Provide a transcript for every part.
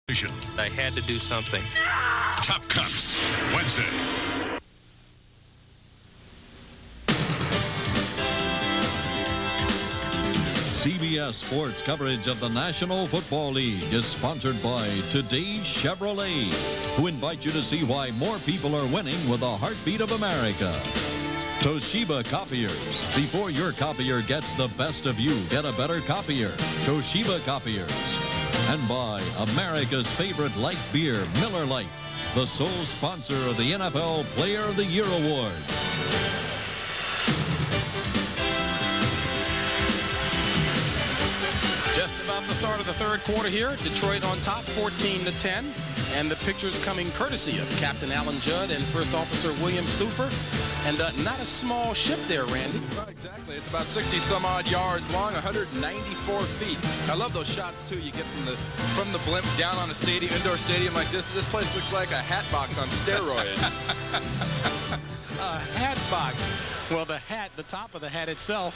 I had to do something. Top Cuts, Wednesday. CBS Sports coverage of the National Football League is sponsored by Today's Chevrolet, who invite you to see why more people are winning with the heartbeat of America. Toshiba Copiers. Before your copier gets the best of you, get a better copier. Toshiba Copiers. And by America's favorite light beer, Miller Lite, the sole sponsor of the NFL Player of the Year Award. Just about the start of the third quarter here. Detroit on top, 14-10. And the pictures coming courtesy of Captain Alan Judd and First Officer William Stupher. And not a small ship there, Randy. Well, exactly. It's about 60-some-odd yards long, 194 feet. I love those shots, too. You get from the blimp down on a stadium, indoor stadium like this. This place looks like a hat box on steroids. A hat box. Well, the hat, the top of the hat itself,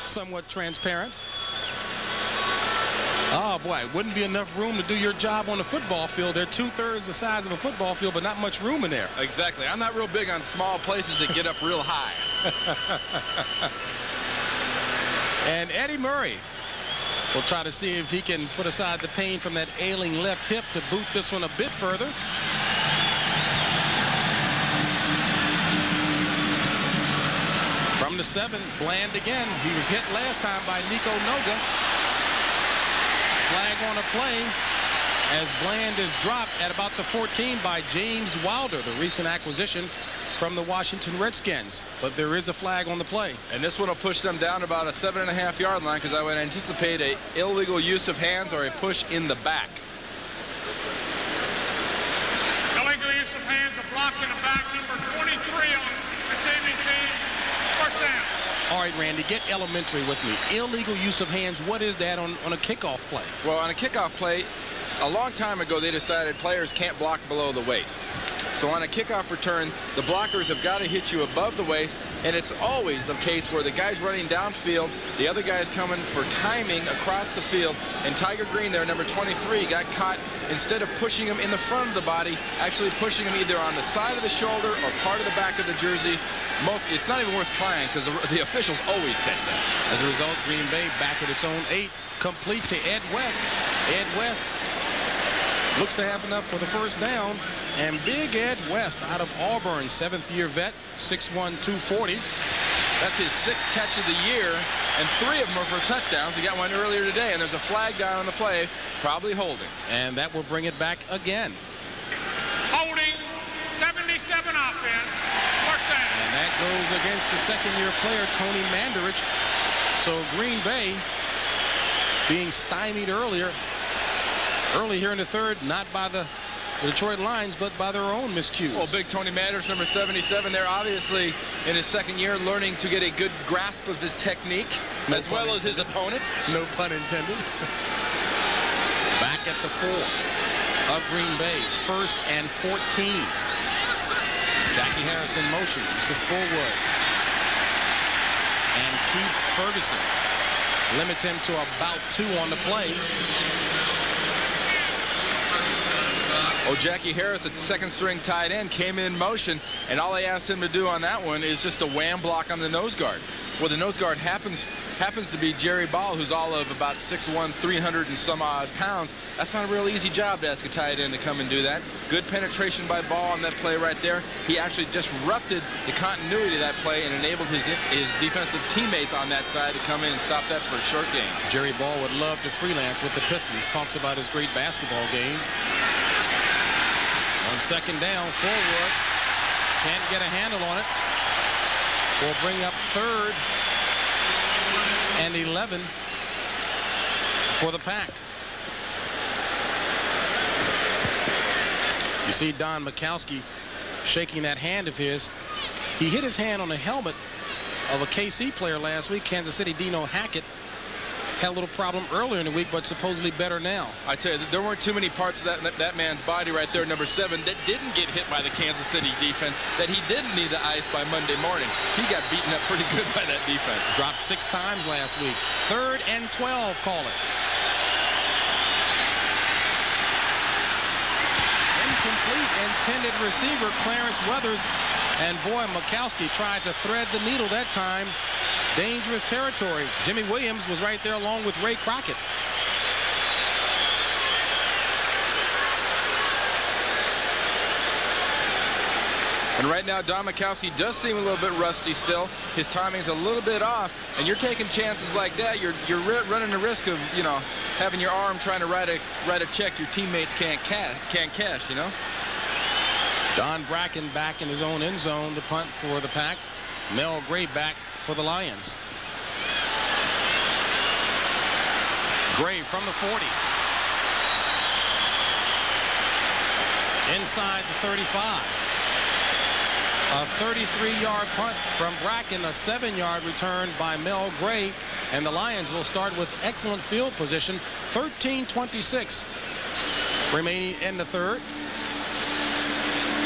somewhat transparent. Oh, boy, it wouldn't be enough room to do your job on the football field. They're 2/3 the size of a football field, but not much room in there. Exactly. I'm not real big on small places that get up real high. And Eddie Murray will try to see if he can put aside the pain from that ailing left hip to boot this one a bit further. From the 7, Bland again. He was hit last time by Nico Noga. Flag on a play as Bland is dropped at about the 14 by James Wilder, the recent acquisition from the Washington Redskins. But there is a flag on the play. And this one will push them down about a 7.5-yard line, because I would anticipate a illegal use of hands or a push in the back. Illegal use of hands, a block in the back, number 23 on receiving team. First down. All right, Randy, get elementary with me. Illegal use of hands, what is that on a kickoff play? Well, on a kickoff play, a long time ago, they decided players can't block below the waist. So on a kickoff return, the blockers have got to hit you above the waist, and it's always a case where the guy's running downfield, the other guy's coming for timing across the field, and Tiger Green there, number 23, got caught, instead of pushing him in the front of the body, actually pushing him either on the side of the shoulder or part of the back of the jersey. It's not even worth trying, because the officials always catch that. As a result, Green Bay back at its own 8, complete to Ed West. Ed West looks to have enough for the first down. And big Ed West out of Auburn, 7th-year vet, 6'1", 240. That's his 6th catch of the year, and 3 of them are for touchdowns. He got one earlier today, and there's a flag down on the play, probably holding. And that will bring it back again. Holding, 77 offense, first down. And that goes against the 2nd-year player, Tony Mandarich. So Green Bay being stymied early here in the third, not by the Detroit Lions, but by their own miscues. Well, big Tony Mandarich, number 77, there, obviously in his 2nd year, learning to get a good grasp of his technique, as well as his opponent. No pun intended. Back at the 4 of Green Bay, 1st and 14. Jackie Harris in motion. This is Fullwood. And Keith Ferguson limits him to about 2 on the play. Oh, Jackie Harris, at the 2nd-string tight end, came in motion, and all they asked him to do on that one is just a wham block on the nose guard. Well, the nose guard happens to be Jerry Ball, who's all of about 6'1", 300 and some odd pounds. That's not a real easy job to ask a tight end to come and do that. Good penetration by Ball on that play right there. He actually disrupted the continuity of that play and enabled his defensive teammates on that side to come in and stop that for a short gain. Jerry Ball would love to freelance with the Pistons. Talks about his great basketball game. On 2nd down, Fullwood can't get a handle on it. Will bring up 3rd and 11 for the Pack. You see Don Majkowski shaking that hand of his. He hit his hand on the helmet of a KC player last week, Kansas City, Dino Hackett. Had a little problem earlier in the week, but supposedly better now. I tell you, there weren't too many parts of that man's body right there, number 7, that didn't get hit by the Kansas City defense, that he didn't need the ice by Monday morning. He got beaten up pretty good by that defense. Dropped 6 times last week. 3rd and 12, call it. intended receiver, Clarence Weathers. And boy, Majkowski tried to thread the needle that time. Dangerous territory. Jimmy Williams was right there along with Ray Crockett. And right now, Don Majkowski does seem a little bit rusty still. His timing's a little bit off, and you're taking chances like that. You're running the risk of, you know, having your arm trying to write a check your teammates can't cash, you know. Don Bracken back in his own end zone to punt for the Pack. Mel Gray back for the Lions. Gray from the 40. Inside the 35. A 33-yard punt from Bracken, a 7-yard return by Mel Gray, and the Lions will start with excellent field position. 13:26 remaining in the third.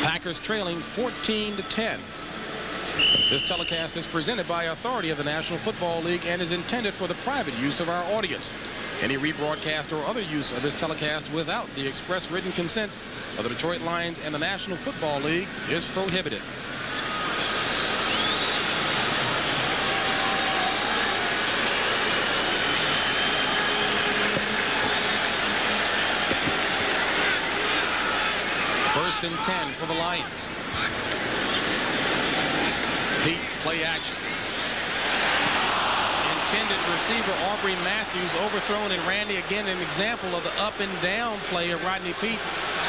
Packers trailing 14-10. This telecast is presented by authority of the National Football League and is intended for the private use of our audience. Any rebroadcast or other use of this telecast without the express written consent of the Detroit Lions and the National Football League is prohibited. First and 10 for the Lions. Pete, play action. Intended receiver Aubrey Matthews overthrown, and Randy again an example of the up and down play of Rodney Peete.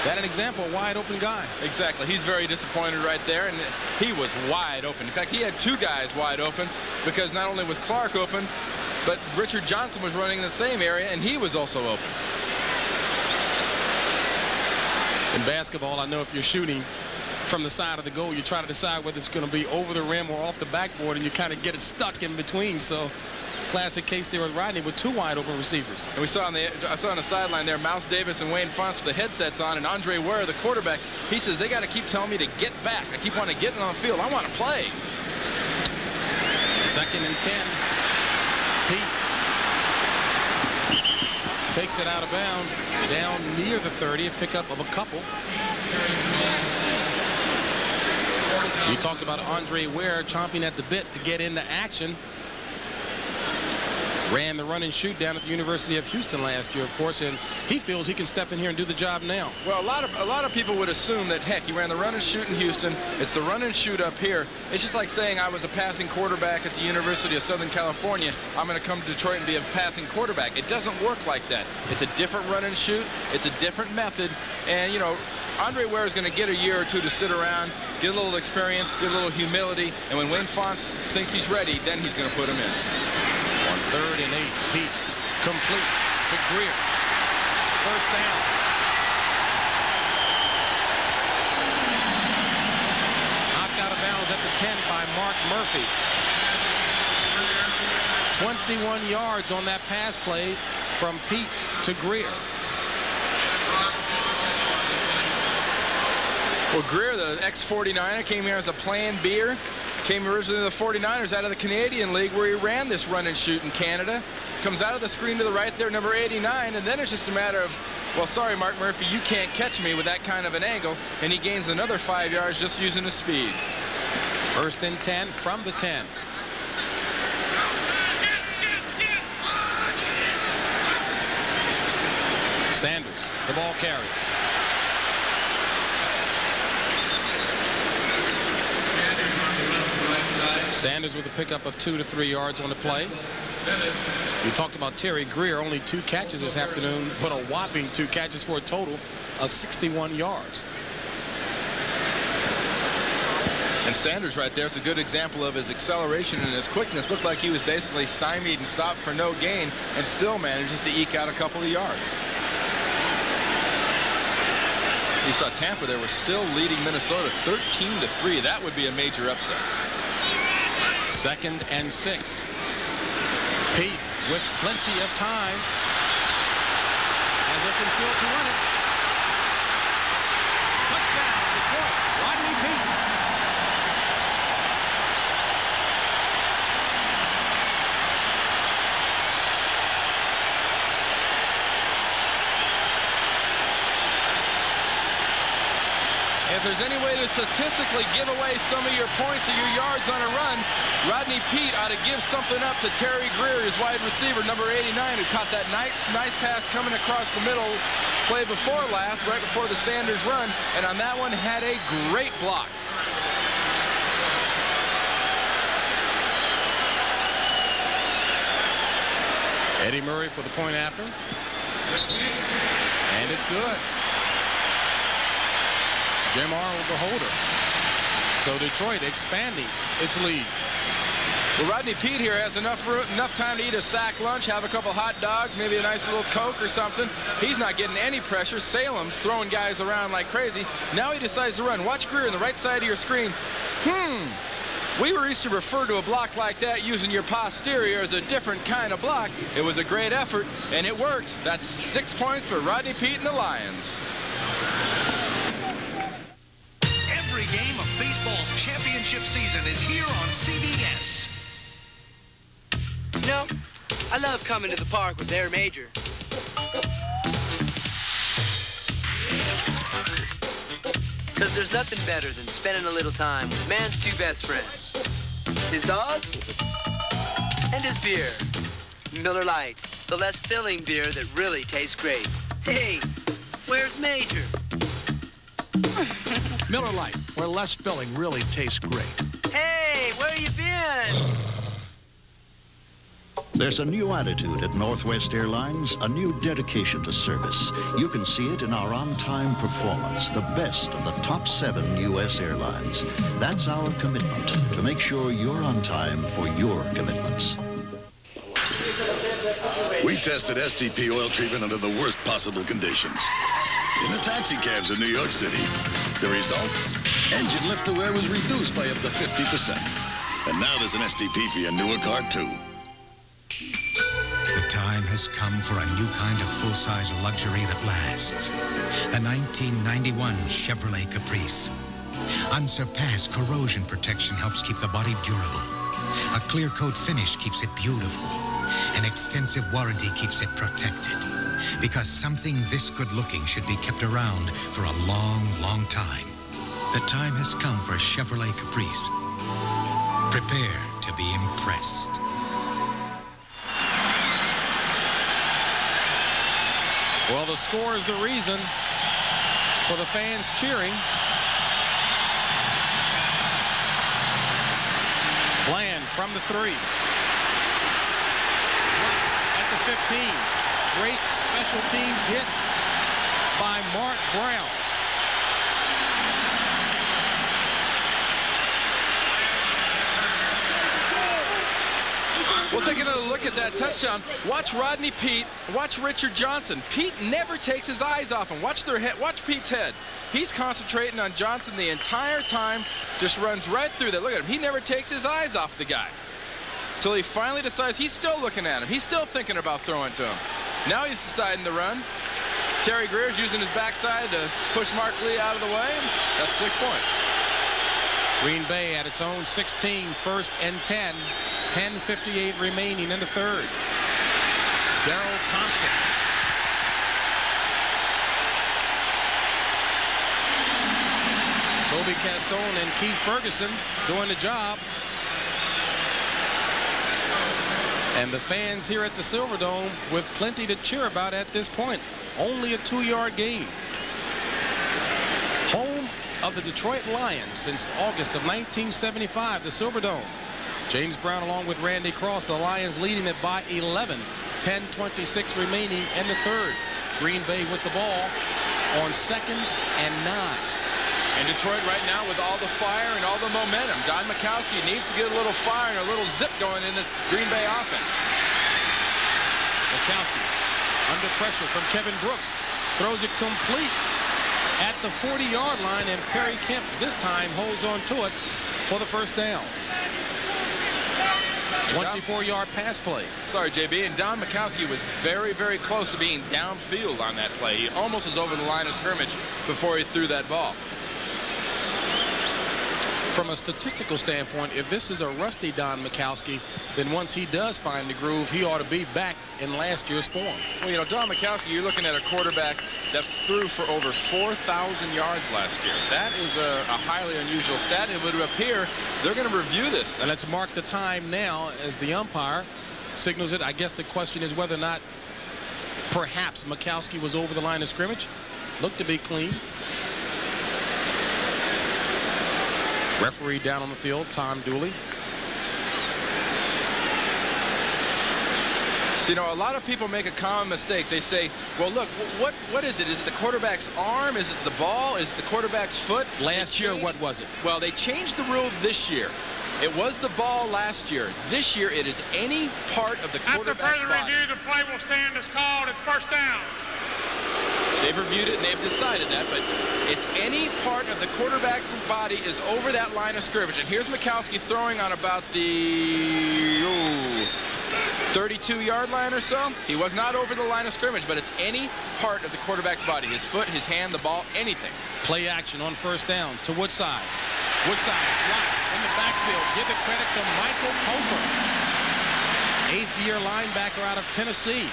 That an example, wide open guy. Exactly. He's very disappointed right there, and he was wide open. In fact, he had two guys wide open because not only was Clark open, but Richard Johnson was running in the same area, and he was also open. In basketball, I know if you're shooting from the side of the goal, you try to decide whether it's going to be over the rim or off the backboard, and you kind of get it stuck in between. So classic case there with Rodney with two wide open receivers. And we saw I saw on the sideline there, Mouse Davis and Wayne Fonts with the headsets on, and Andre Ware, the quarterback, he says they got to keep telling me to get back. I keep wanting to get on the field. I want to play. Second and 10. Pete takes it out of bounds down near the 30, a pickup of a couple. You talked about Andre Ware chomping at the bit to get into action. Ran the run and shoot down at the University of Houston last year, of course, and he feels he can step in here and do the job now. Well, a lot of people would assume that, heck, he ran the run and shoot in Houston. It's the run and shoot up here. It's just like saying I was a passing quarterback at the University of Southern California. I'm going to come to Detroit and be a passing quarterback. It doesn't work like that. It's a different run and shoot. It's a different method. And, you know, Andre Ware is going to get a year or two to sit around, get a little experience, get a little humility, and when Wayne Fonts thinks he's ready, then he's going to put him in. On 3rd and 8, Pete complete to Greer. First down. Knocked out of bounds at the 10 by Mark Murphy. 21 yards on that pass play from Pete to Greer. Well, Greer, the ex-49er, came here as a Plan B-er. Came originally to the 49ers out of the Canadian League, where he ran this run and shoot in Canada. Comes out of the screen to the right there, number 89, and then it's just a matter of, well, sorry, Mark Murphy, you can't catch me with that kind of an angle, and he gains another 5 yards just using his speed. First and 10 from the 10. Sanders, the ball carrier. Sanders with a pickup of 2 to 3 yards on the play. We talked about Terry Greer, only 2 catches this afternoon, but a whopping 2 catches for a total of 61 yards. And Sanders right there is a good example of his acceleration and his quickness. Looked like he was basically stymied and stopped for no gain, and still manages to eke out a couple of yards. You saw Tampa there was still leading Minnesota 13-3. That would be a major upset. 2nd and 6. Pete with plenty of time. Has open field to run it. Touchdown, Detroit. Rodney Peete. if there's any way to statistically give away some of your points or your yards on a run, Rodney Peete ought to give something up to Terry Greer, his wide receiver, number 89, who caught that nice pass coming across the middle play before last, right before the Sanders run, and on that one had a great block. Eddie Murray for the point after. And it's good. Jim Arnold the holder. So Detroit expanding its lead. Well, Rodney Peete here has enough time to eat a sack lunch, have a couple hot dogs, maybe a nice little Coke or something. He's not getting any pressure. Salem's throwing guys around like crazy. Now he decides to run. Watch Greer on the right side of your screen. We used to refer to a block like that using your posterior as a different kind of block. It was a great effort, and it worked. That's 6 points for Rodney Peete and the Lions. Every game of baseball's championship season is here on CBS. You know, I love coming to the park with their major. Because there's nothing better than spending a little time with man's two best friends. His dog and his beer. Miller Lite, the less filling beer that really tastes great. Hey, where's Major? Miller Lite, where less filling really tastes great. Hey, where you been? There's a new attitude at Northwest Airlines, a new dedication to service. You can see it in our on-time performance, the best of the top 7 U.S. airlines. That's our commitment, to make sure you're on time for your commitments. We tested STP oil treatment under the worst possible conditions. In the taxi cabs of New York City. The result? Engine lift to wear was reduced by up to 50%. And now there's an STP for your newer car, too. The time has come for a new kind of full-size luxury that lasts. The 1991 Chevrolet Caprice. Unsurpassed corrosion protection helps keep the body durable. A clear coat finish keeps it beautiful. An extensive warranty keeps it protected. Because something this good-looking should be kept around for a long, long time. The time has come for a Chevrolet Caprice. Prepare to be impressed. Well, the score is the reason for the fans cheering. Bland from the 3. At the 15. Great special teams hit by Mark Brown. We'll take another look at that touchdown. Watch Rodney Peete. Watch Richard Johnson. Peete never takes his eyes off him. Watch their head. Watch Pete's head. He's concentrating on Johnson the entire time. Just runs right through that. Look at him. He never takes his eyes off the guy. Till he finally decides he's still looking at him. He's still thinking about throwing to him. Now he's deciding to run. Terry Greer's using his backside to push Mark Lee out of the way. And that's 6 points. Green Bay at its own 16, 1st and 10. 10:58 remaining in the 3rd. Darrell Thompson. Toby Castone and Keith Ferguson doing the job. And the fans here at the Silverdome with plenty to cheer about at this point. Only a 2-yard gain. Home of the Detroit Lions since August of 1975, the Silverdome. James Brown along with Randy Cross, the Lions leading it by 11. 10:26 remaining in the 3rd. Green Bay with the ball on 2nd and 9. And Detroit right now with all the fire and all the momentum. Don Majkowski needs to get a little fire and a little zip going in this Green Bay offense. Majkowski under pressure from Kevin Brooks. Throws it complete at the 40-yard line, and Perry Kemp this time holds on to it for the 1st down. 24-yard pass play. Sorry, JB. And Don Majkowski was very, very close to being downfield on that play. He almost was over the line of scrimmage before he threw that ball. From a statistical standpoint, if this is a rusty Don Majkowski, then once he does find the groove, he ought to be back in last year's form. Well, you know, Don Majkowski, you're looking at a quarterback that threw for over 4,000 yards last year. That is a highly unusual stat. It would appear they're going to review this. And let's mark the time now as the umpire signals it. I guess the question is whether or not perhaps Majkowski was over the line of scrimmage. Looked to be clean. Referee down on the field, Tom Dooley. So, you know, a lot of people make a common mistake. They say, well, look, what is it? Is it the quarterback's arm? Is it the ball? Is it the quarterback's foot? Last year, what was it? Well, they changed the rule this year. It was the ball last year. This year, it is any part of the quarterback's body. After further review, the play will stand as called. It's first down. They've reviewed it and they've decided that, but it's any part of the quarterback's body is over that line of scrimmage. And here's Majkowski throwing on about the 32-yard line or so. He was not over the line of scrimmage, but it's any part of the quarterback's body. His foot, his hand, the ball, anything. Play action on first down to Woodside. Woodside drop in the backfield. Give the credit to Michael Kofer, 8th-year linebacker out of Tennessee.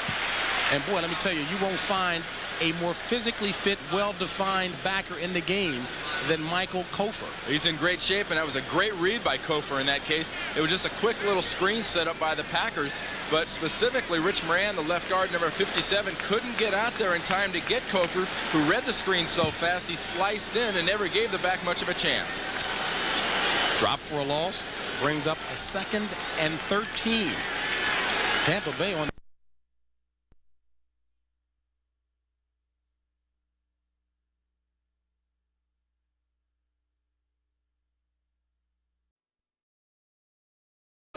And boy, let me tell you, you won't find a more physically fit, well-defined backer in the game than Michael Kofer. He's in great shape, and that was a great read by Kofer in that case. It was just a quick little screen set up by the Packers, but specifically Rich Moran, the left guard, number 57, couldn't get out there in time to get Kofer, who read the screen so fast he sliced in and never gave the back much of a chance. Drop for a loss, brings up a 2nd and 13. Tampa Bay on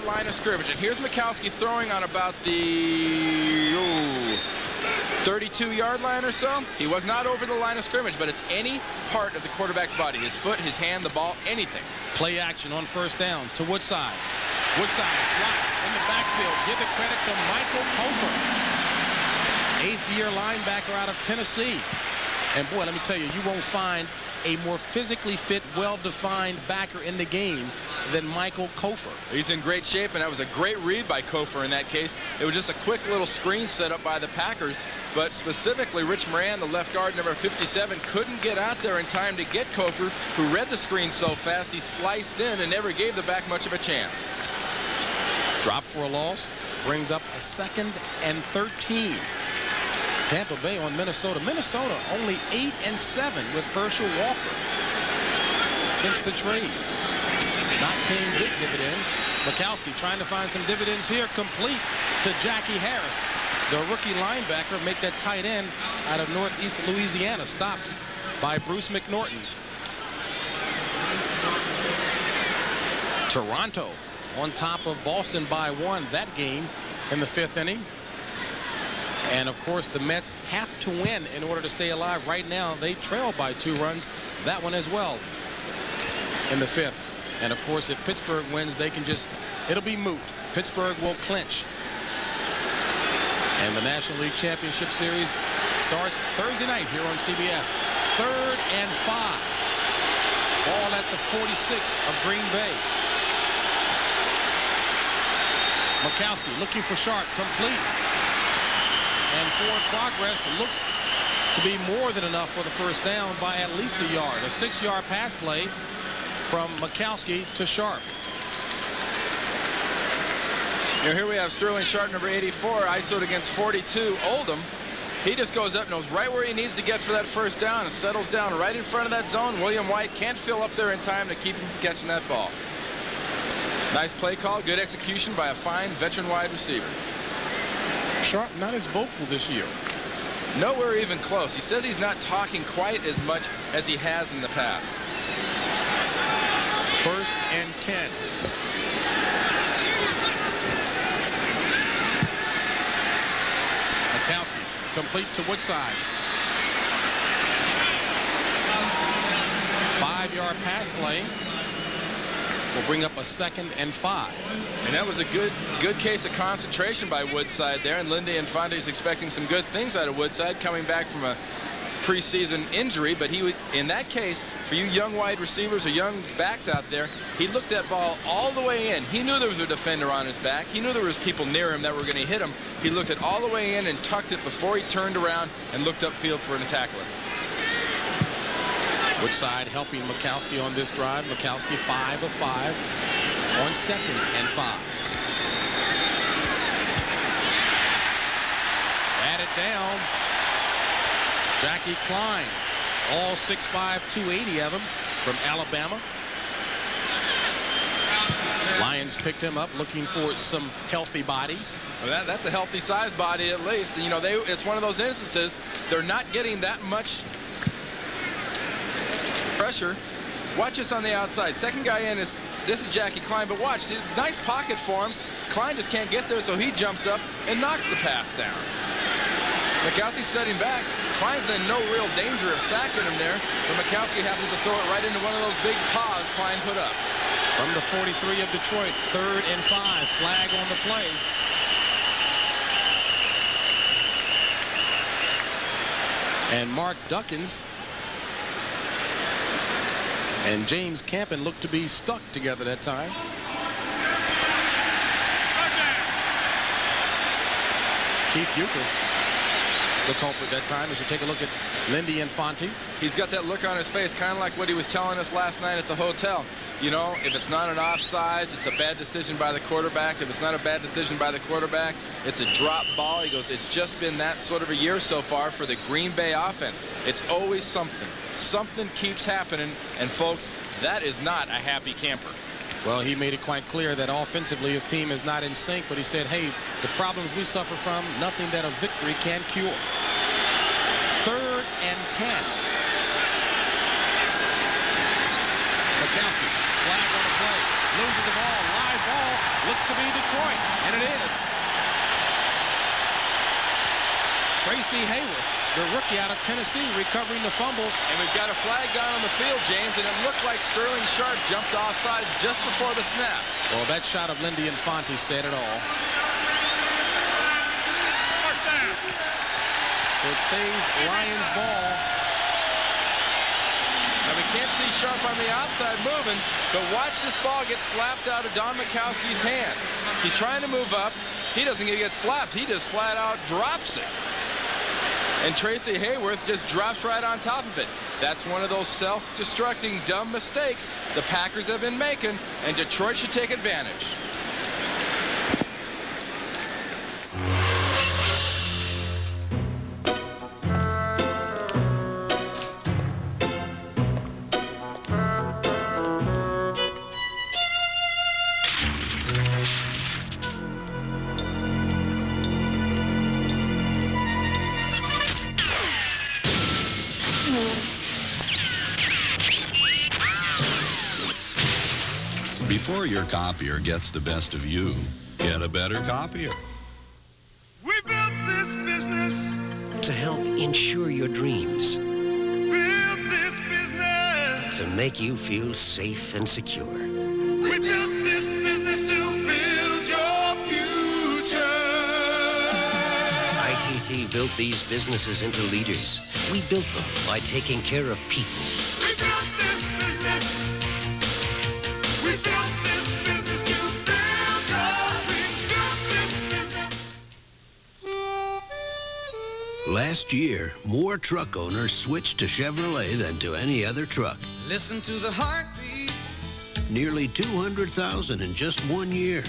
line of scrimmage, and here's Majkowski throwing on about the 32-yard line or so. He was not over the line of scrimmage, but it's any part of the quarterback's body. His foot, his hand, the ball, anything. Play action on first down to Woodside. Woodside drop in the backfield. Give the credit to Michael Kofer, 8th-year linebacker out of Tennessee. And boy, let me tell you, you won't find a more physically fit, well-defined backer in the game than Michael Kofer. He's in great shape, and that was a great read by Kofer in that case. It was just a quick little screen set up by the Packers, but specifically Rich Moran, the left guard, number 57, couldn't get out there in time to get Kofer, who read the screen so fast he sliced in and never gave the back much of a chance. Drop for a loss, brings up a 2nd and 13. Tampa Bay on Minnesota. Minnesota only 8-7 with Herschel Walker since the trade. Not paying big dividends. Majkowski trying to find some dividends here. Complete to Jackie Harris, the rookie linebacker, make that tight end out of Northeast Louisiana. Stopped by Bruce McNorton. Toronto on top of Boston by 1 that game in the 5th inning. And of course the Mets have to win in order to stay alive. Right now they trail by 2 runs. That one as well in the 5th. And of course if Pittsburgh wins, they can just, it'll be moot. Pittsburgh will clinch. And the National League Championship Series starts Thursday night here on CBS. 3rd and 5. Ball at the 46 of Green Bay. Majkowski looking for Sharp, complete. And forward progress looks to be more than enough for the first down by at least a yard. A 6-yard pass play from Majkowski to Sharp. You know, here we have Sterling Sharp, number 84, ISO'd against 42, Oldham. He just goes up, knows right where he needs to get for that first down, and settles down right in front of that zone. William White can't fill up there in time to keep him from catching that ball. Nice play call, good execution by a fine veteran wide receiver. Sharp not as vocal this year. Nowhere even close. He says he's not talking quite as much as he has in the past. 1st and 10. Majkowski complete to Woodside. 5-yard pass play will bring up a 2nd and 5. And that was a good case of concentration by Woodside there, and Lindy Infante's expecting some good things out of Woodside, coming back from a preseason injury, but he would, in that case, for you young wide receivers or young backs out there, he looked that ball all the way in. He knew there was a defender on his back. He knew there was people near him that were going to hit him. He looked it all the way in and tucked it before he turned around and looked upfield for an tackler. Woodside helping Majkowski on this drive. Majkowski 5 of 5 on 2nd and 5. Batted down. Jackie Klein, all 6'5", 280 of them from Alabama. Lions picked him up looking for some healthy bodies. Well, that's a healthy size body at least. You know, it's one of those instances they're not getting that much pressure. Watch this on the outside. Second guy in is Jackie Klein, but watch, nice pocket forms. Klein just can't get there, so he jumps up and knocks the pass down. Majkowski setting back. Klein's in no real danger of sacking him there, but Majkowski happens to throw it right into one of those big paws Klein put up. From the 43 of Detroit, 3rd and 5, flag on the play. And Mark Duckins and James Campen looked to be stuck together that time. Keith Euchre, the culprit that time, as you take a look at Lindy Infante. He's got that look on his face, kind of like what he was telling us last night at the hotel. You know, if it's not an offsides, it's a bad decision by the quarterback. If it's not a bad decision by the quarterback, it's a drop ball. He goes, it's just been that sort of a year so far for the Green Bay offense. It's always something. Something keeps happening, and folks, that is not a happy camper. Well, he made it quite clear that offensively his team is not in sync, but he said, hey, the problems we suffer from, nothing that a victory can cure. 3rd and 10. Majkowski, flag on the play, loses the ball, live ball, looks to be Detroit, and it is. Tracy Hayworth, the rookie out of Tennessee, recovering the fumble. And we've got a flag down on the field, James, and it looked like Sterling Sharp jumped offsides just before the snap. Well, that shot of Lindy Infante said it all. So it stays Lions ball. Now we can't see Sharp on the outside moving, but watch this ball get slapped out of Don Majkowski's hands. He's trying to move up. He doesn't get slapped. He just flat out drops it. And Tracy Hayworth just drops right on top of it. That's one of those self-destructing dumb mistakes the Packers have been making, and Detroit should take advantage. Before your copier gets the best of you, get a better copier. We built this business to help insure your dreams. Built this business to make you feel safe and secure. We built this business to build your future. ITT built these businesses into leaders. We built them by taking care of people. We built this business. We built this business to build your dreams. Built this business. Last year, more truck owners switched to Chevrolet than to any other truck. Listen to the heartbeat. Nearly 200,000 in just 1 year.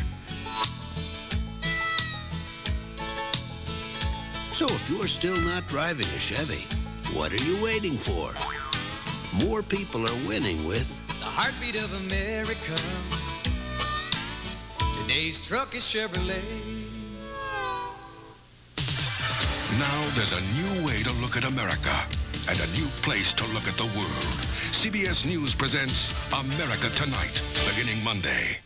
So if you're still not driving a Chevy, what are you waiting for? More people are winning with the heartbeat of America. Today's truck is Chevrolet. Now there's a new way to look at America and a new place to look at the world. CBS News presents America Tonight, beginning Monday.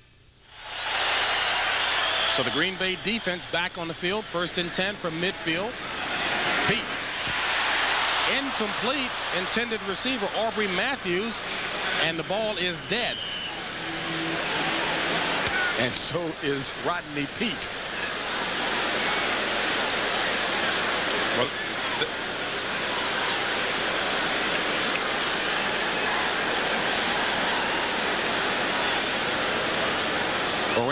So the Green Bay defense back on the field, 1st and 10 from midfield. Pete. Incomplete, intended receiver Aubrey Matthews, and the ball is dead. And so is Rodney Peete. Well,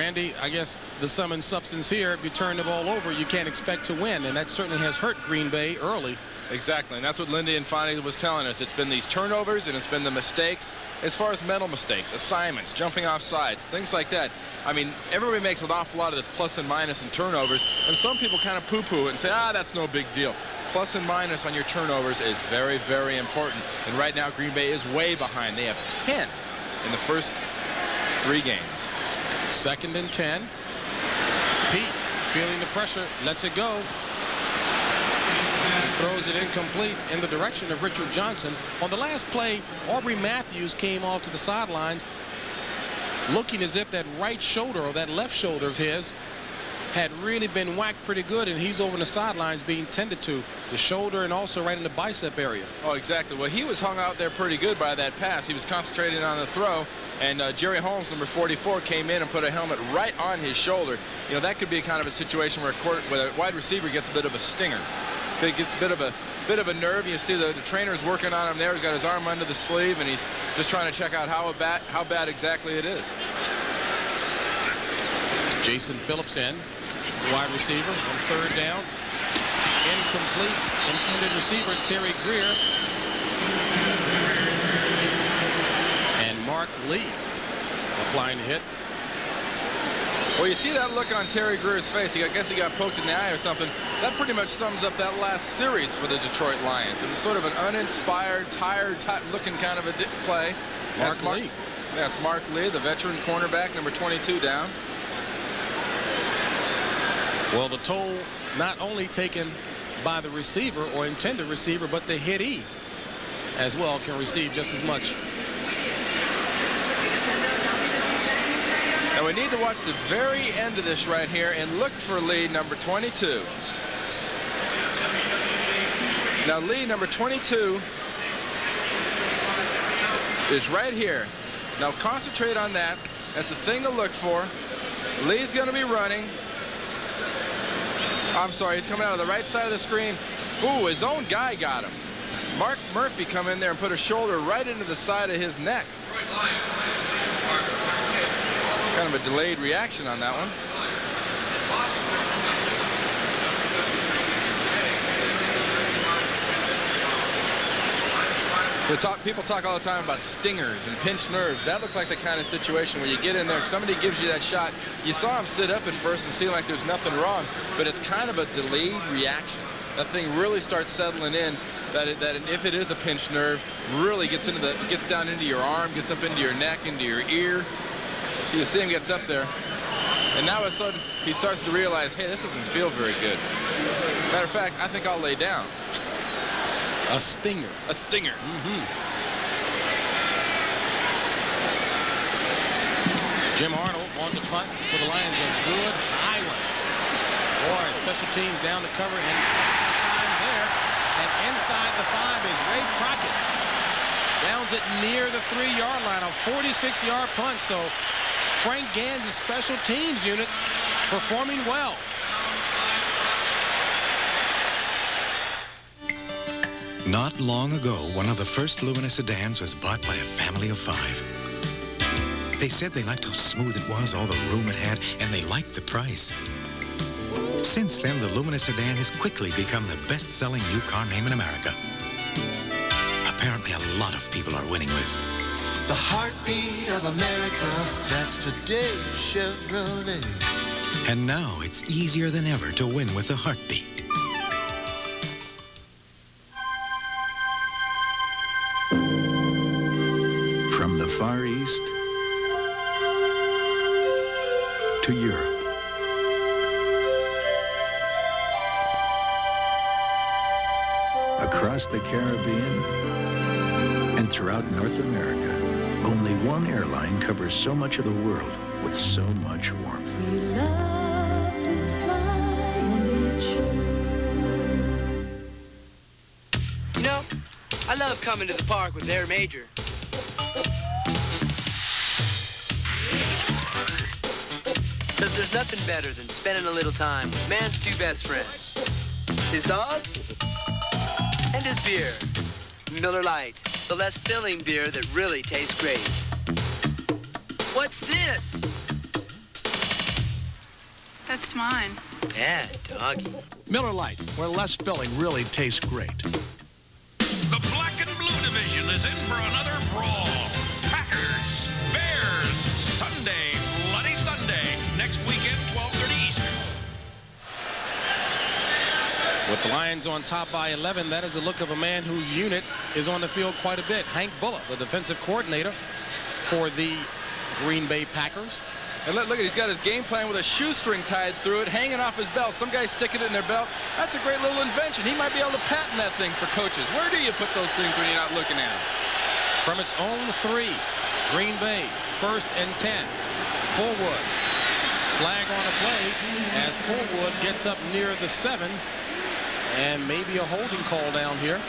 Randy, I guess the sum and substance here, if you turn the ball over, you can't expect to win, and that certainly has hurt Green Bay early. Exactly, and that's what Lindy Infante was telling us. It's been these turnovers, and it's been the mistakes as far as mental mistakes, assignments, jumping off sides, things like that. I mean, everybody makes an awful lot of this plus and minus and turnovers, and some people kind of poo-poo it and say, that's no big deal. Plus and minus on your turnovers is very, very important, and right now Green Bay is way behind. They have 10 in the first 3 games. 2nd and 10. Pete, feeling the pressure, lets it go. Throws it incomplete in the direction of Richard Johnson. On the last play, Aubrey Matthews came off to the sidelines looking as if that right shoulder or that left shoulder of his had really been whacked pretty good, and he's over in the sidelines being tended to. The shoulder and also right in the bicep area. Oh, exactly. Well, he was hung out there pretty good by that pass. He was concentrating on the throw, and Jerry Holmes, number 44, came in and put a helmet right on his shoulder. You know, that could be kind of a situation where a wide receiver gets a bit of a stinger. It gets a bit of a nerve. You see the trainer's working on him there. He's got his arm under the sleeve, and he's just trying to check out how bad exactly it is. Jason Phillips in, wide receiver on 3rd down. Incomplete, intended receiver Terry Greer. And Mark Lee applying the hit. Well, you see that look on Terry Greer's face. I guess he got poked in the eye or something. That pretty much sums up that last series for the Detroit Lions. It was sort of an uninspired, tired, looking kind of a play. Mark Lee. That's Mark Lee, the veteran cornerback, number 22 down. Well, the toll not only taken by the receiver or intended receiver, but the hittee as well can receive just as much. And we need to watch the very end of this right here and look for Lee, number 22. Now, Lee, number 22, is right here. Now, concentrate on that. That's the thing to look for. Lee's going to be running. I'm sorry, he's coming out of the right side of the screen. Ooh, his own guy got him. Mark Murphy come in there and put a shoulder right into the side of his neck. Kind of a delayed reaction on that one. People talk all the time about stingers and pinched nerves. That looks like the kind of situation where you get in there, somebody gives you that shot. You saw him sit up at first and seem like there's nothing wrong, but it's kind of a delayed reaction. That thing really starts settling in. That if it is a pinched nerve, really gets down into your arm, gets up into your neck, into your ear. So you see him gets up there, and now all of a sudden he starts to realize, hey, this doesn't feel very good. Matter of fact, I think I'll lay down. A stinger. A stinger. Jim Arnold on the punt for the Lions. A good high one. Boy, special teams down to cover, and that's the time there. And inside the 5 is Ray Crockett. Downs it near the 3-yard line, a 46-yard punt. So Frank Gann's special teams unit performing well. Not long ago, one of the first Lumina sedans was bought by a family of 5. They said they liked how smooth it was, all the room it had, and they liked the price. Since then, the Lumina sedan has quickly become the best-selling new car name in America. Apparently, a lot of people are winning with the heartbeat of America. That's today's Chevrolet. And now it's easier than ever to win with a heartbeat. From the Far East to Europe. Across the Caribbean and throughout North America, only one airline covers so much of the world with so much warmth. We love to fly and it shows. You know, I love coming to the park with Air Major. Because there's nothing better than spending a little time with man's 2 best friends. His dog and his beer. Miller Lite, the less filling beer that really tastes great. What's this? That's mine. Bad doggy. Miller Lite, where less filling really tastes great. The black and blue division is in for another brawl. Packers, Bears, Sunday, Bloody Sunday. Next weekend, 12:30 Eastern. With the Lions on top by 11, that is the look of a man whose unit is on the field quite a bit. Hank Bullock, the defensive coordinator for the Green Bay Packers. And look at, he's got his game plan with a shoestring tied through it, hanging off his belt. Some guys sticking it in their belt. That's a great little invention. He might be able to patent that thing for coaches. Where do you put those things when you're not looking at them? From its own 3, Green Bay, 1st and 10. Fullwood. Flag on the play as Fullwood gets up near the 7. And maybe a holding call down here.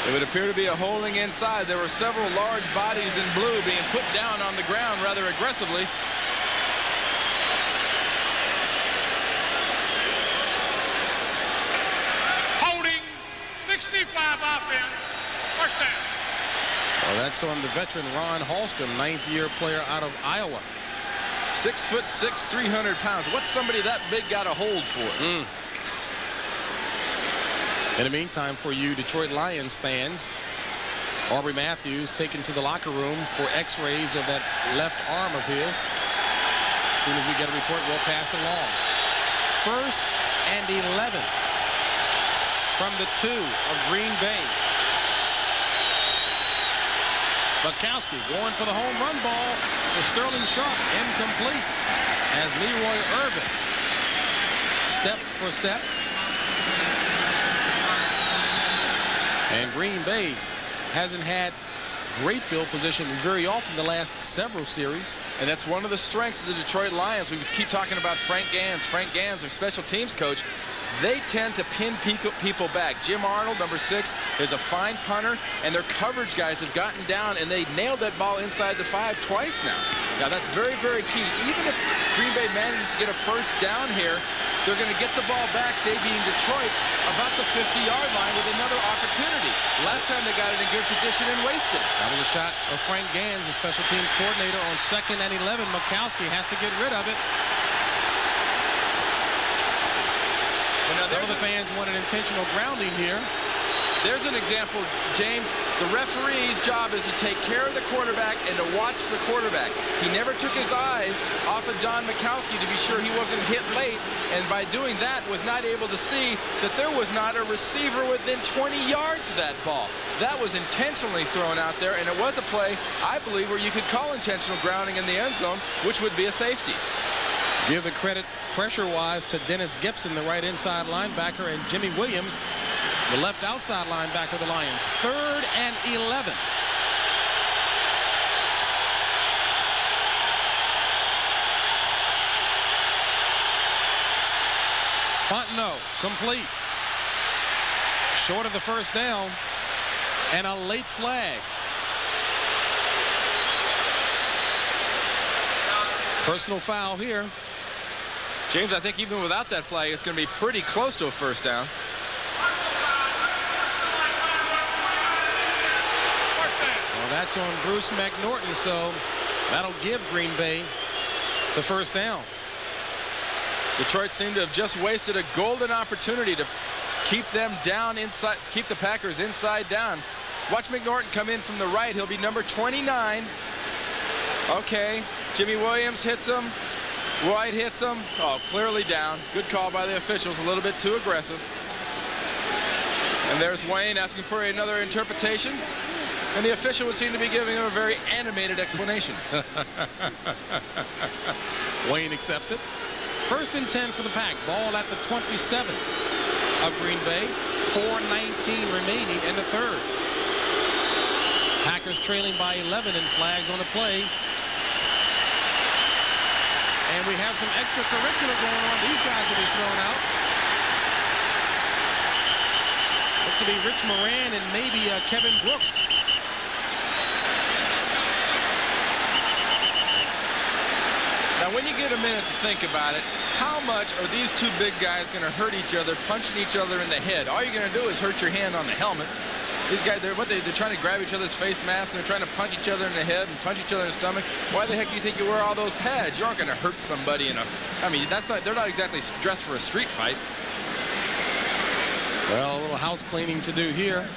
It would appear to be a holding inside. There were several large bodies in blue being put down on the ground rather aggressively. Holding, 65 offense, first down. Well, that's on the veteran Ron Hallstrom, 9th-year player out of Iowa. 6'6", 300 pounds. What's somebody that big got a hold for? In the meantime, for you Detroit Lions fans, Aubrey Matthews taken to the locker room for x-rays of that left arm of his. As soon as we get a report, we'll pass along. 1st and 11 from the 2 of Green Bay. Majkowski going for the home run ball for Sterling Sharp, incomplete, as Leroy Irvin step for step. And Green Bay hasn't had great field position very often the last several series. And that's one of the strengths of the Detroit Lions. We keep talking about Frank Gans. Frank Gans, their special teams coach. They tend to pin people back. Jim Arnold, number 6, is a fine punter, and their coverage guys have gotten down, and they nailed that ball inside the 5 twice now. Now, that's very, very key. Even if Green Bay manages to get a first down here, they're going to get the ball back, they being Detroit, about the 50-yard line with another opportunity. Last time they got it in good position and wasted it. That was a shot of Frank Gans, the special teams coordinator, on 2nd and 11. Majkowski has to get rid of it. Some of the fans want an intentional grounding here. There's an example, James. The referee's job is to take care of the quarterback and to watch the quarterback. He never took his eyes off of John Majkowski to be sure he wasn't hit late, and by doing that was not able to see that there was not a receiver within 20 yards of that ball. That was intentionally thrown out there, and it was a play, I believe, where you could call intentional grounding in the end zone, which would be a safety. Give the credit pressure-wise to Dennis Gibson, the right inside linebacker, and Jimmy Williams, the left outside linebacker of the Lions. 3rd and 11. Fontenot, complete. Short of the first down, and a late flag. Personal foul here. James, I think even without that flag, it's going to be pretty close to a first down. Well, that's on Bruce McNorton, so that'll give Green Bay the first down. Detroit seemed to have just wasted a golden opportunity to keep them down inside, keep the Packers inside down. Watch McNorton come in from the right. He'll be number 29. Okay, Jimmy Williams hits him. White hits him. Oh, clearly down. Good call by the officials. A little bit too aggressive. And there's Wayne asking for another interpretation. And the official would seem to be giving him a very animated explanation. Wayne accepts it. 1st and 10 for the Pack. Ball at the 27 of Green Bay. 4:19 remaining in the 3rd. Packers trailing by 11 and flags on the play. And we have some extracurricular going on. These guys will be thrown out. Look to be Rich Moran and maybe Kevin Brooks. Now, when you get a minute to think about it, how much are these two big guys going to hurt each other, punching each other in the head? All you're going to do is hurt your hand on the helmet. These guys, they're trying to grab each other's face masks. They're trying to punch each other in the head and punch each other in the stomach. Why the heck do you think you wear all those pads? You aren't going to hurt somebody in a. I mean, they're not exactly dressed for a street fight. Well, a little house cleaning to do here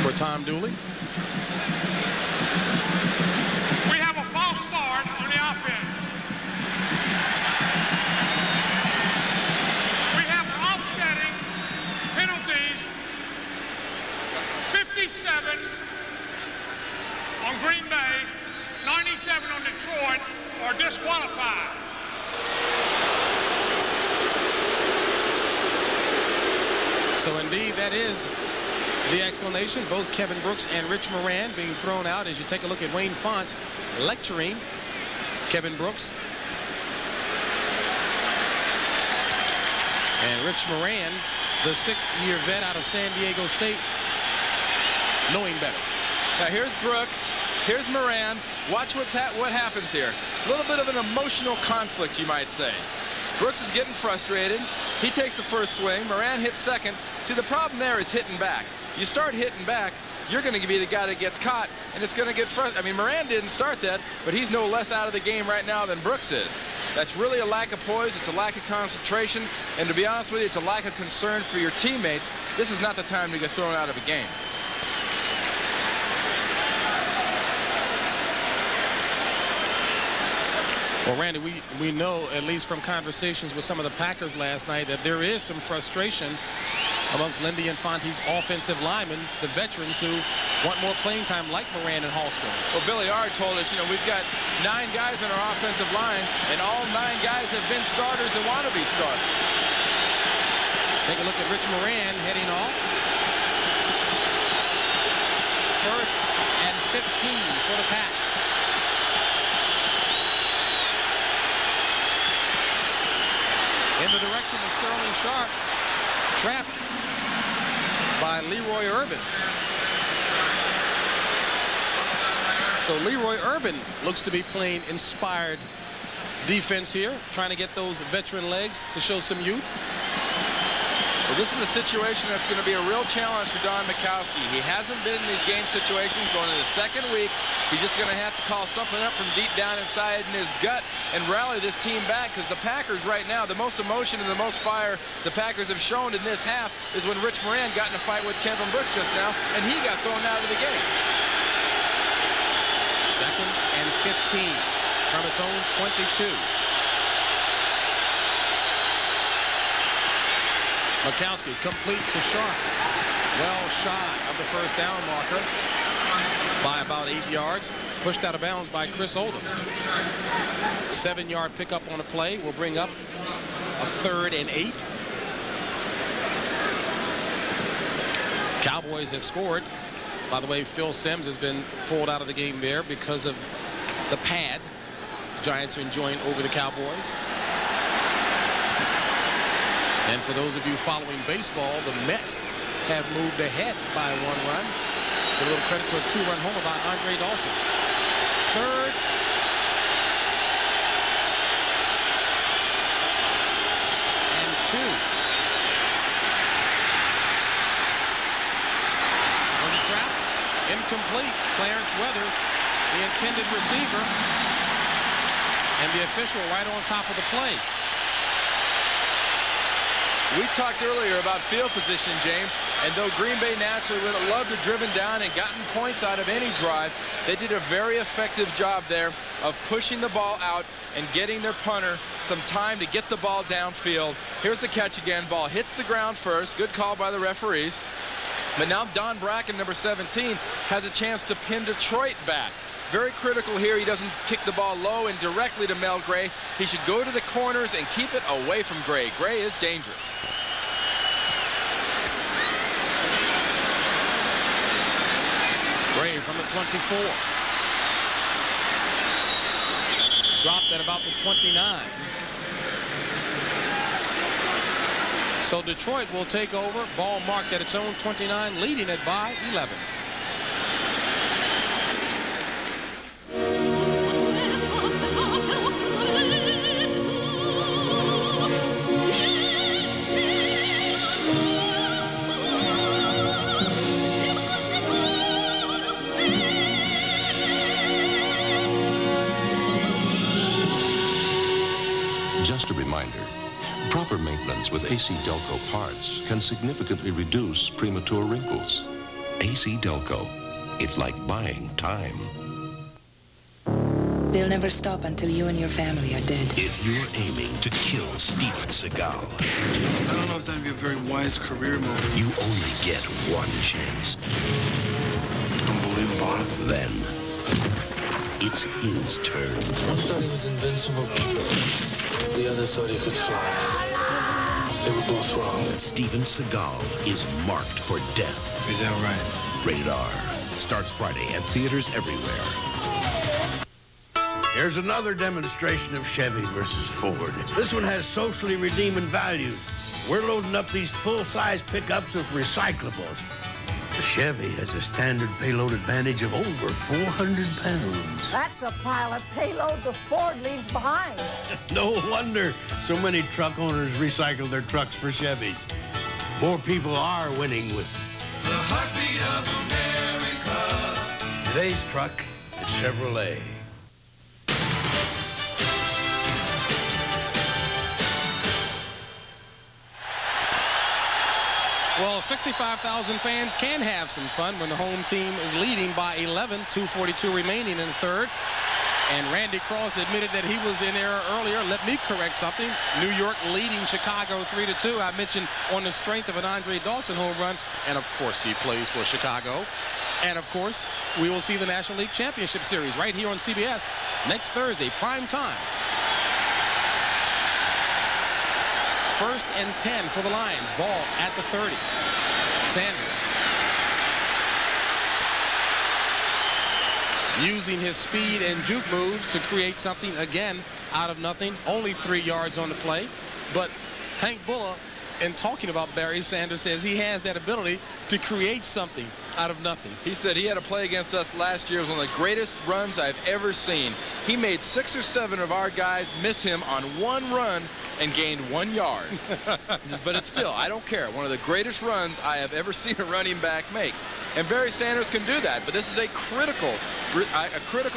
for Tom Dooley. We have a false start on the offense. We have offsetting penalties. 57 on Green Bay, 97 on Detroit, are disqualified. So indeed, that is the explanation. Both Kevin Brooks and Rich Moran being thrown out as you take a look at Wayne Fonts lecturing Kevin Brooks. And Rich Moran, the sixth-year vet out of San Diego State, knowing better. Now here's Brooks, here's Moran. Watch what happens here. A little bit of an emotional conflict, you might say. Brooks is getting frustrated. He takes the first swing. Moran hits second. See, the problem there is hitting back. You start hitting back, you're going to be the guy that gets caught, and it's going to get frustrated. I mean, Moran didn't start that, but he's no less out of the game right now than Brooks is. That's really a lack of poise. It's a lack of concentration. And to be honest with you, it's a lack of concern for your teammates. This is not the time to get thrown out of a game. Well, Randy, we know, at least from conversations with some of the Packers last night, that there is some frustration amongst Lindy and Fonte's offensive linemen, the veterans who want more playing time, like Moran and Halston. Well, Billy Ard told us, you know, we've got 9 guys on our offensive line, and all 9 guys have been starters and want to be starters. Take a look at Rich Moran heading off. First and 15 for the Pack. In the direction of Sterling Sharp, trapped by Leroy Urban. So Leroy Urban looks to be playing inspired defense here, trying to get those veteran legs to show some youth. Well, this is a situation that's going to be a real challenge for Don Majkowski. He hasn't been in these game situations, so in his second week, he's just going to have to call something up from deep down inside in his gut and rally this team back, because the Packers right now, the most emotion and the most fire the Packers have shown in this half is when Rich Moran got in a fight with Kevin Brooks just now, and he got thrown out of the game. Second and 15 from its own 22. Majkowski complete to Sharp. Well shy of the first down marker by about 8 yards. Pushed out of bounds by Chris Oldham. 7-yard pickup on a play will bring up a 3rd and 8. Cowboys have scored. By the way, Phil Simms has been pulled out of the game there because of the pad the Giants are enjoying over the Cowboys. And for those of you following baseball, the Mets have moved ahead by 1 run. A little credit to a 2-run homer by Andre Dawson. 3rd and 2. Was a trap? Incomplete. Clarence Weathers, the intended receiver, and the official right on top of the play. We talked earlier about field position, James, and though Green Bay naturally would have loved to have driven down and gotten points out of any drive, they did a very effective job there of pushing the ball out and getting their punter some time to get the ball downfield. Here's the catch again. Ball hits the ground first. Good call by the referees. But now Don Bracken, number 17, has a chance to pin Detroit back. Very critical here. He doesn't kick the ball low and directly to Mel Gray. He should go to the corners and keep it away from Gray. Gray is dangerous. Gray from the 24. Dropped at about the 29. So Detroit will take over. Ball marked at its own 29, leading it by 11. Just a reminder, proper maintenance with AC Delco parts can significantly reduce premature wrinkles. AC Delco, it's like buying time. They'll never stop until you and your family are dead. If you're aiming to kill Steven Seagal, I don't know if that'd be a very wise career move. you only get one chance. Unbelievable. Then, it's his turn. One thought he was invincible. The other thought he could fly. They were both wrong. Steven Seagal is marked for death. Is that right? Rated R. Starts Friday at theaters everywhere. Here's another demonstration of Chevy versus Ford. This one has socially redeeming value. We're loading up these full-size pickups with recyclables. The Chevy has a standard payload advantage of over 400 pounds. That's a pile of payload the Ford leaves behind. No wonder so many truck owners recycle their trucks for Chevys. More people are winning with The heartbeat of America. today's truck is Chevrolet. Well, 65,000 fans can have some fun when the home team is leading by 11, 2:42 remaining in the third. And Randy Cross admitted that he was in error earlier. Let me correct something. New York leading Chicago 3-2. I mentioned on the strength of an Andre Dawson home run. And, of course, he plays for Chicago. And, of course, we will see the National League Championship Series right here on CBS next Thursday, prime time. 1st and 10 for the Lions. Ball at the 30. Sanders using his speed and juke moves to create something again out of nothing. Only 3 yards on the play. But Hank Bulla, in talking about Barry Sanders, says he has that ability to create something out of nothing. He said he had a play against us last year. It was one of the greatest runs I've ever seen. He made 6 or 7 of our guys miss him on one run and gained 1 yard. He says, but it's still, I don't care. One of the greatest runs I have ever seen a running back make. And Barry Sanders can do that, but this is a critical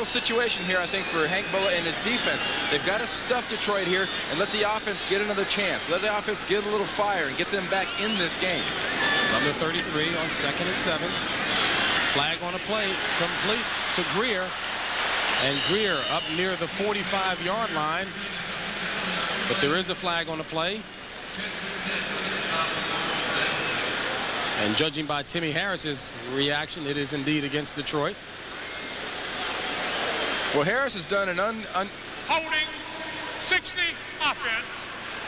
situation here, I think, for Hank Bulla and his defense. They've got to stuff Detroit here and let the offense get another chance. Let the offense get a little fire and get them back in this game. Number 33 on 2nd and 7. Flag on a play, complete to Greer. And Greer up near the 45-yard line. But there is a flag on the play. And judging by Timmy Harris's reaction, it is indeed against Detroit. Well, Harris has done an Holding 60 offense.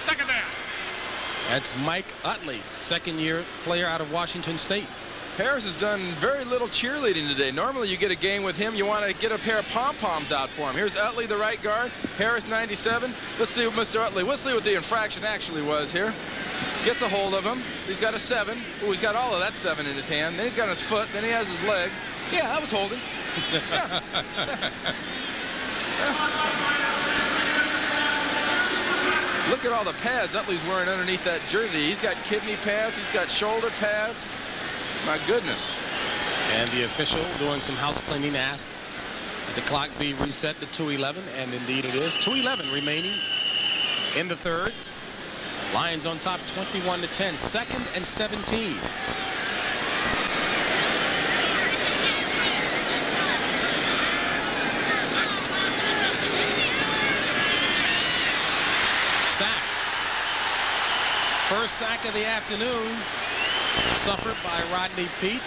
Second down. That's Mike Utley, second-year player out of Washington State. Harris has done very little cheerleading today. Normally you get a game with him, you want to get a pair of pom-poms out for him. Here's Utley, the right guard. Harris, 97. Let's see what Mr. Utley, let's see what the infraction actually was here. Gets a hold of him. He's got a 7. Ooh, he's got all of that 7 in his hand. Then he's got his foot. Then he has his leg. Yeah, that was holding. Yeah. Look at all the pads Utley's wearing underneath that jersey. He's got kidney pads. He's got shoulder pads. My goodness. And the official doing some house cleaning asked that the clock be reset to 2:11, and indeed it is. 2:11 remaining in the third. Lions on top 21-10. 2nd and 17. Sack. First sack of the afternoon suffered by Rodney Peete,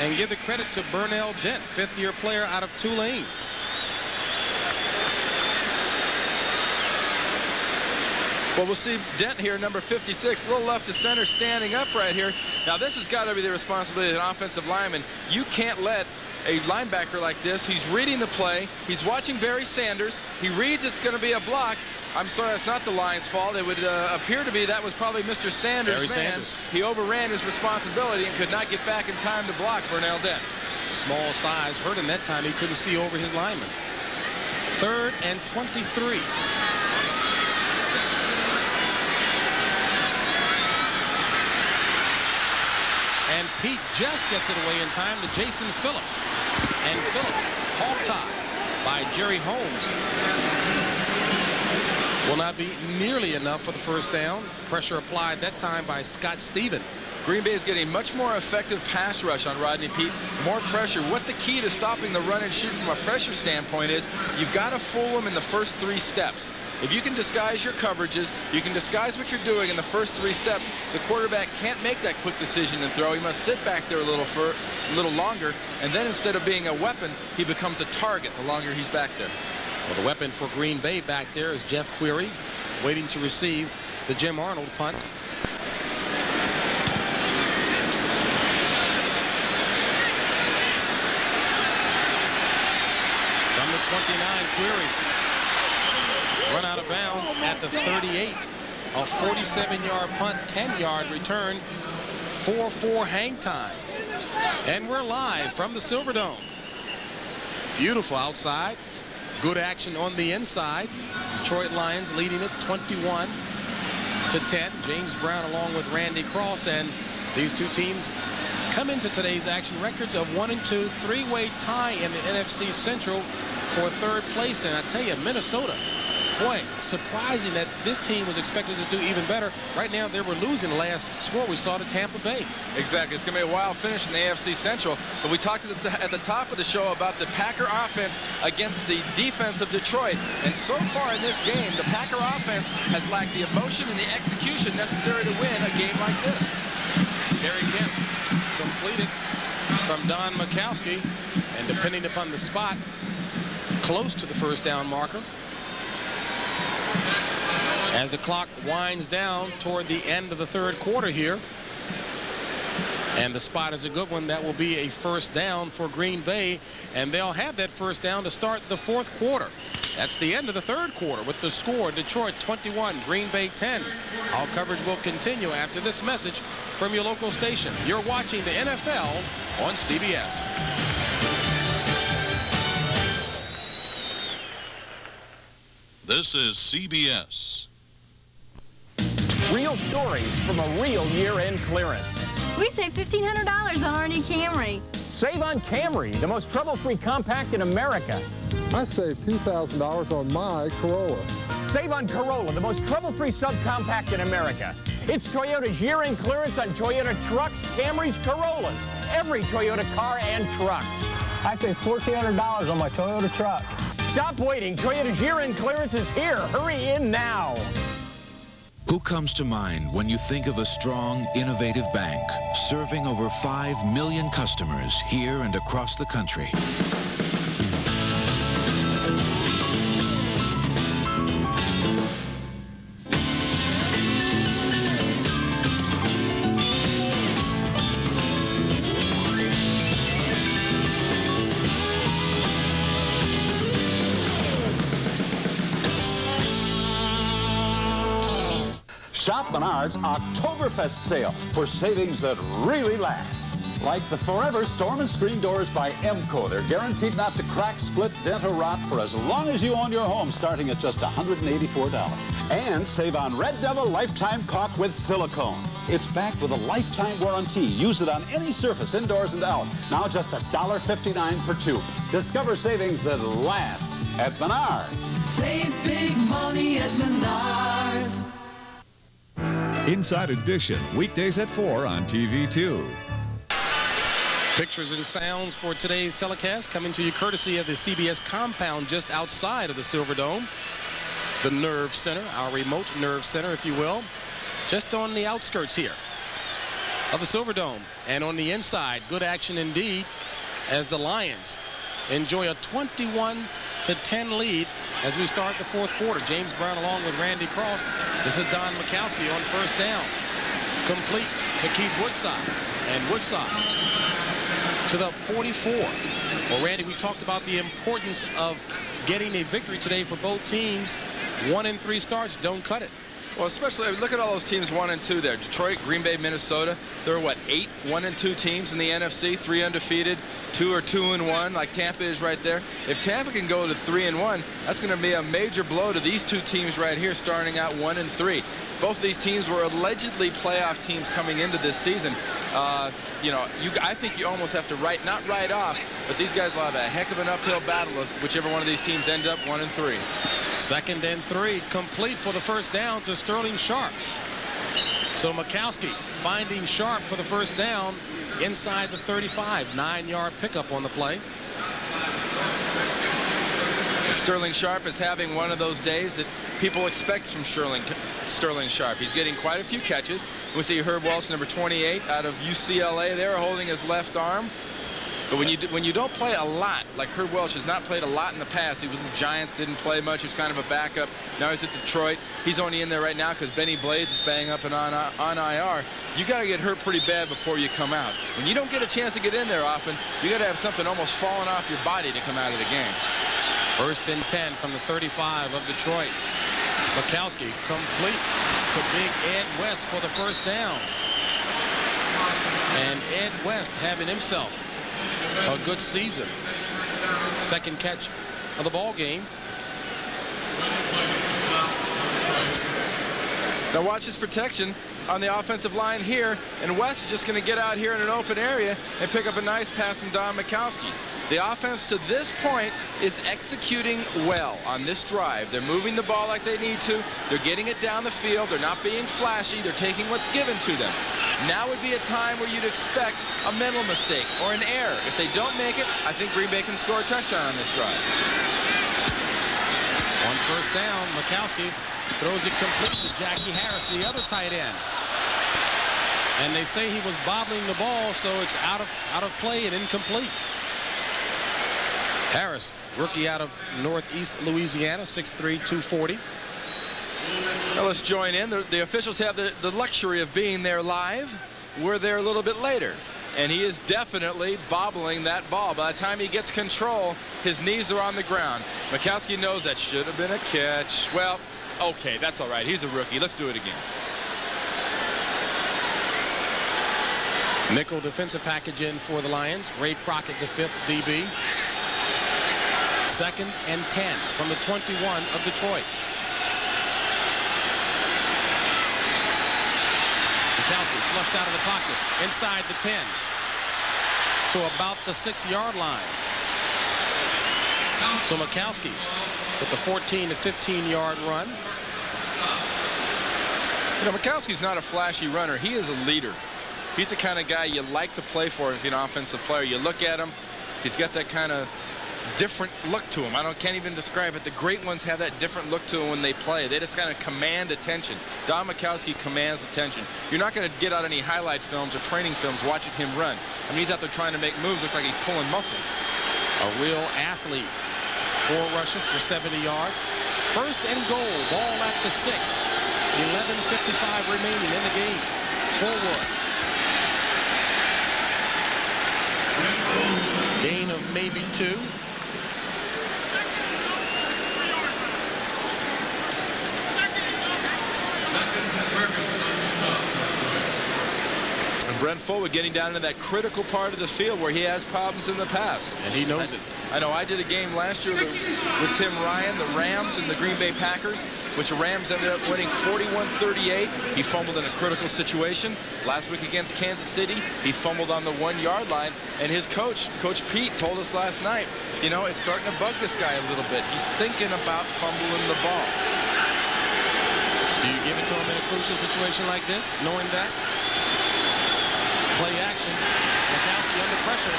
and give the credit to Burnell Dent, 5th-year player out of Tulane. Well, we'll see Dent here, number 56, a little left to center, standing up right here. Now, this has got to be the responsibility of an offensive lineman. You can't let a linebacker like this, he's reading the play, he's watching Barry Sanders, he reads it's going to be a block. I'm sorry, it's not the Lions' fault. It would appear to be that was probably Mr. Sanders' man. Sanders. He overran his responsibility and could not get back in time to block Burnell Dent. Small size hurt him that time. He couldn't see over his lineman. 3rd and 23. And Peete just gets it away in time to Jason Phillips. And Phillips hog tied by Jerry Holmes. will not be nearly enough for the first down. Pressure applied that time by Scott Stephen. Green Bay is getting much more effective pass rush on Rodney Peete. More pressure. What the key to stopping the run and shoot from a pressure standpoint is, you've got to fool them in the first 3 steps. If you can disguise your coverages, you can disguise what you're doing in the first 3 steps, the quarterback can't make that quick decision and throw. He must sit back there a little longer, and then instead of being a weapon, he becomes a target the longer he's back there. Well, the weapon for Green Bay back there is Jeff Query, waiting to receive the Jim Arnold punt. From the 29, Query run out of bounds at the 38. A 47-yard punt, 10-yard return, 4-4 hang time. And we're live from the Silverdome. Beautiful outside. Good action on the inside. Detroit Lions leading it 21-10. James Brown along with Randy Cross, and these two teams come into today's action records of 1-2, 3-way tie in the NFC Central for 3rd place. And I tell you, Minnesota, boy, surprising that this team was expected to do even better. Right now, they were losing the last score we saw to Tampa Bay. Exactly. It's going to be a wild finish in the AFC Central. But we talked at the top of the show about the Packer offense against the defense of Detroit. And so far in this game, the Packer offense has lacked the emotion and the execution necessary to win a game like this. Gary Kemp completed from Don Majkowski, and depending upon the spot, close to the first down marker. As the clock winds down toward the end of the 3rd quarter here. And the spot is a good one. That will be a first down for Green Bay, and they'll have that first down to start the 4th quarter. That's the end of the 3rd quarter with the score: Detroit 21, Green Bay 10. All coverage will continue after this message from your local station. You're watching the NFL on CBS. This is CBS. Real stories from a real year-end clearance. We saved $1,500 on our new Camry. Save on Camry, the most trouble-free compact in America. I saved $2,000 on my Corolla. Save on Corolla, the most trouble-free subcompact in America. It's Toyota's year-end clearance on Toyota trucks, Camrys, Corollas. Every Toyota car and truck. I saved $1,400 on my Toyota truck. Stop waiting. Toyota's year-end clearance is here. Hurry in now. Who comes to mind when you think of a strong, innovative bank serving over 5 million customers here and across the country? Shop Menards Oktoberfest sale for savings that really last. Like the Forever Storm and Screen Doors by Emco. They're guaranteed not to crack, split, dent, or rot for as long as you own your home, starting at just $184. And save on Red Devil Lifetime Caulk with silicone. It's backed with a lifetime warranty. Use it on any surface, indoors and out. Now just $1.59 per tube. Discover savings that last at Menards. Save big money at Menards. Inside Edition, weekdays at 4 on TV2. Pictures and sounds for today's telecast coming to you courtesy of the CBS compound just outside of the Silverdome. The Nerve Center, our remote Nerve Center, if you will, just on the outskirts here of the Silverdome. And on the inside, good action indeed as the Lions enjoy a 21-10 lead as we start the 4th quarter. James Brown along with Randy Cross. This is Don Majkowski on first down. Complete to Keith Woodside. And Woodside to the 44. Well, Randy, we talked about the importance of getting a victory today for both teams. 1 and 3 starts don't cut it. Well, especially, look at all those teams 1 and 2 there. Detroit, Green Bay, Minnesota. There are, what, 8 1 and 2 teams in the NFC, 3 undefeated, 2 are 2 and 1, like Tampa is right there. If Tampa can go to 3 and 1, that's going to be a major blow to these 2 teams right here, starting out 1 and 3. Both these teams were allegedly playoff teams coming into this season. you know, I think you almost have to not write off, but these guys will have a heck of an uphill battle of whichever one of these teams end up 1 and 3. 2nd and 3, complete for the first down to Sterling Sharp. So Majkowski finding Sharp for the first down inside the 35. 9-yard pickup on the play. Sterling Sharp is having one of those days that people expect from Sterling Sharp. He's getting quite a few catches. We see Herb Welch, number 28, out of UCLA there, holding his left arm. But when you don't play a lot, like Herb Welch has not played a lot in the past. He was with the Giants, didn't play much. He was kind of a backup. Now he's at Detroit. He's only in there right now because Benny Blades is banging up and on IR. You got to get hurt pretty bad before you come out. When you don't get a chance to get in there often, you got to have something almost falling off your body to come out of the game. 1st and 10 from the 35 of Detroit. Majkowski complete to big Ed West for the first down. And Ed West having himself a good season. 2nd catch of the ball game. Now watch his protection on the offensive line here, and West is just going to get out here in an open area and pick up a nice pass from Don Majkowski. The offense to this point is executing well on this drive. They're moving the ball like they need to. They're getting it down the field. They're not being flashy. They're taking what's given to them. Now would be a time where you'd expect a mental mistake or an error. If they don't make it, I think Green Bay can score a touchdown on this drive. On first down, Majkowski throws it complete to Jackie Harris, the other tight end. And they say he was bobbling the ball, so it's out of play and incomplete. Harris, rookie out of Northeast Louisiana, 6'3", 240. Now let's join in. The officials have the luxury of being there live. We're there a little bit later. And he is definitely bobbling that ball. By the time he gets control, his knees are on the ground. Majkowski knows that should have been a catch. Well, okay, that's all right. He's a rookie. Let's do it again. Nickel defensive package in for the Lions. Ray Crockett, the 5th DB. 2nd and 10 from the 21 of Detroit. Majkowski flushed out of the pocket inside the 10 to about the 6-yard line. So Majkowski with the 14 to 15-yard run. You know, Majkowski's not a flashy runner. He is a leader. He's the kind of guy you like to play for if you're an offensive player. You look at him, he's got that kind of different look to him. Can't even describe it. The great ones have that different look to them when they play. They just kind of command attention. Don Majkowski commands attention. You're not going to get out any highlight films or training films watching him run. I mean, he's out there trying to make moves. Look like he's pulling muscles. A real athlete. 4 rushes for 70 yards. 1st and goal. Ball at the 6. 11:55 remaining in the game. Forward. Gain of maybe 2. And Brent Forward getting down into that critical part of the field where he has problems in the past. And he knows it. I know. I did a game last year with Tim Ryan, the Rams and the Green Bay Packers, which the Rams ended up winning 41-38. He fumbled in a critical situation. Last week against Kansas City, he fumbled on the 1-yard line. And his coach, Coach Pete, told us last night, you know, it's starting to bug this guy a little bit. He's thinking about fumbling the ball. Do you give it to him in a crucial situation like this, knowing that? Play action. Majkowski under pressure.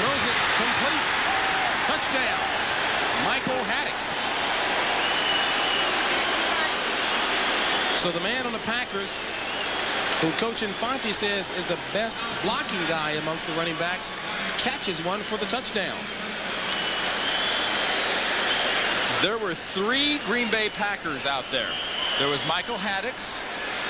Throws it complete. Touchdown. Michael Haddix. So the man on the Packers, who Coach Infante says is the best blocking guy amongst the running backs, catches one for the touchdown. There were 3 Green Bay Packers out there. There was Michael Haddix.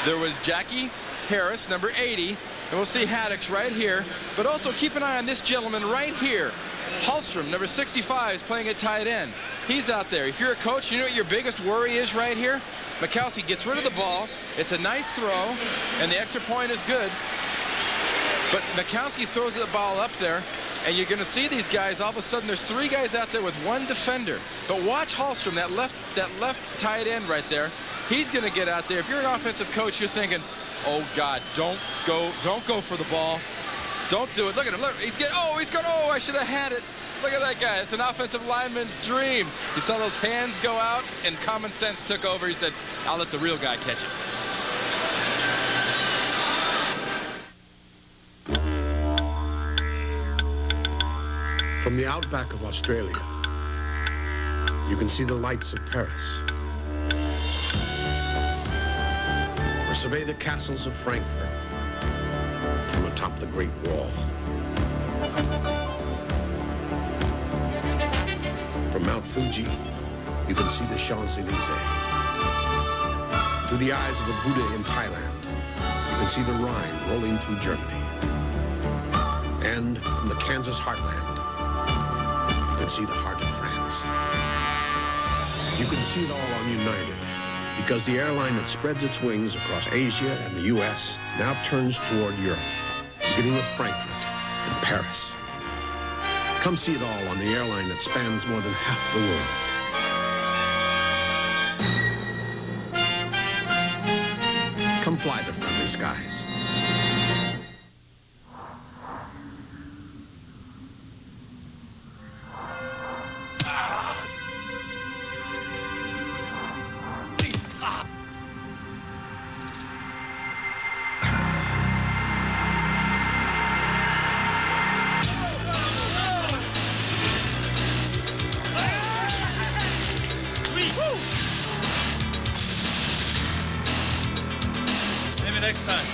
There was Jackie Harris, number 80. And we'll see Haddix right here. But also keep an eye on this gentleman right here. Hallstrom, number 65, is playing at tight end. He's out there. If you're a coach, you know what your biggest worry is right here? Majkowski gets rid of the ball. It's a nice throw, and the extra point is good. But Majkowski throws the ball up there, and you're going to see these guys. All of a sudden, there's 3 guys out there with 1 defender. But watch Hallstrom, that left tight end right there. He's going to get out there. If you're an offensive coach, you're thinking, oh God, don't go for the ball. Don't do it. Look at him. Look, he's going, oh, I should have had it. Look at that guy. It's an offensive lineman's dream. He saw those hands go out, and common sense took over. He said, I'll let the real guy catch it. From the outback of Australia, you can see the lights of Paris. Or survey the castles of Frankfurt from atop the Great Wall. From Mount Fuji, you can see the Champs-Élysées. Through the eyes of a Buddha in Thailand, you can see the Rhine rolling through Germany. And from the Kansas heartland, you can see the heart of France. You can see it all on United, because the airline that spreads its wings across Asia and the U.S. now turns toward Europe, beginning with Frankfurt and Paris. Come see it all on the airline that spans more than half the world. Come fly the friendly skies. Next time.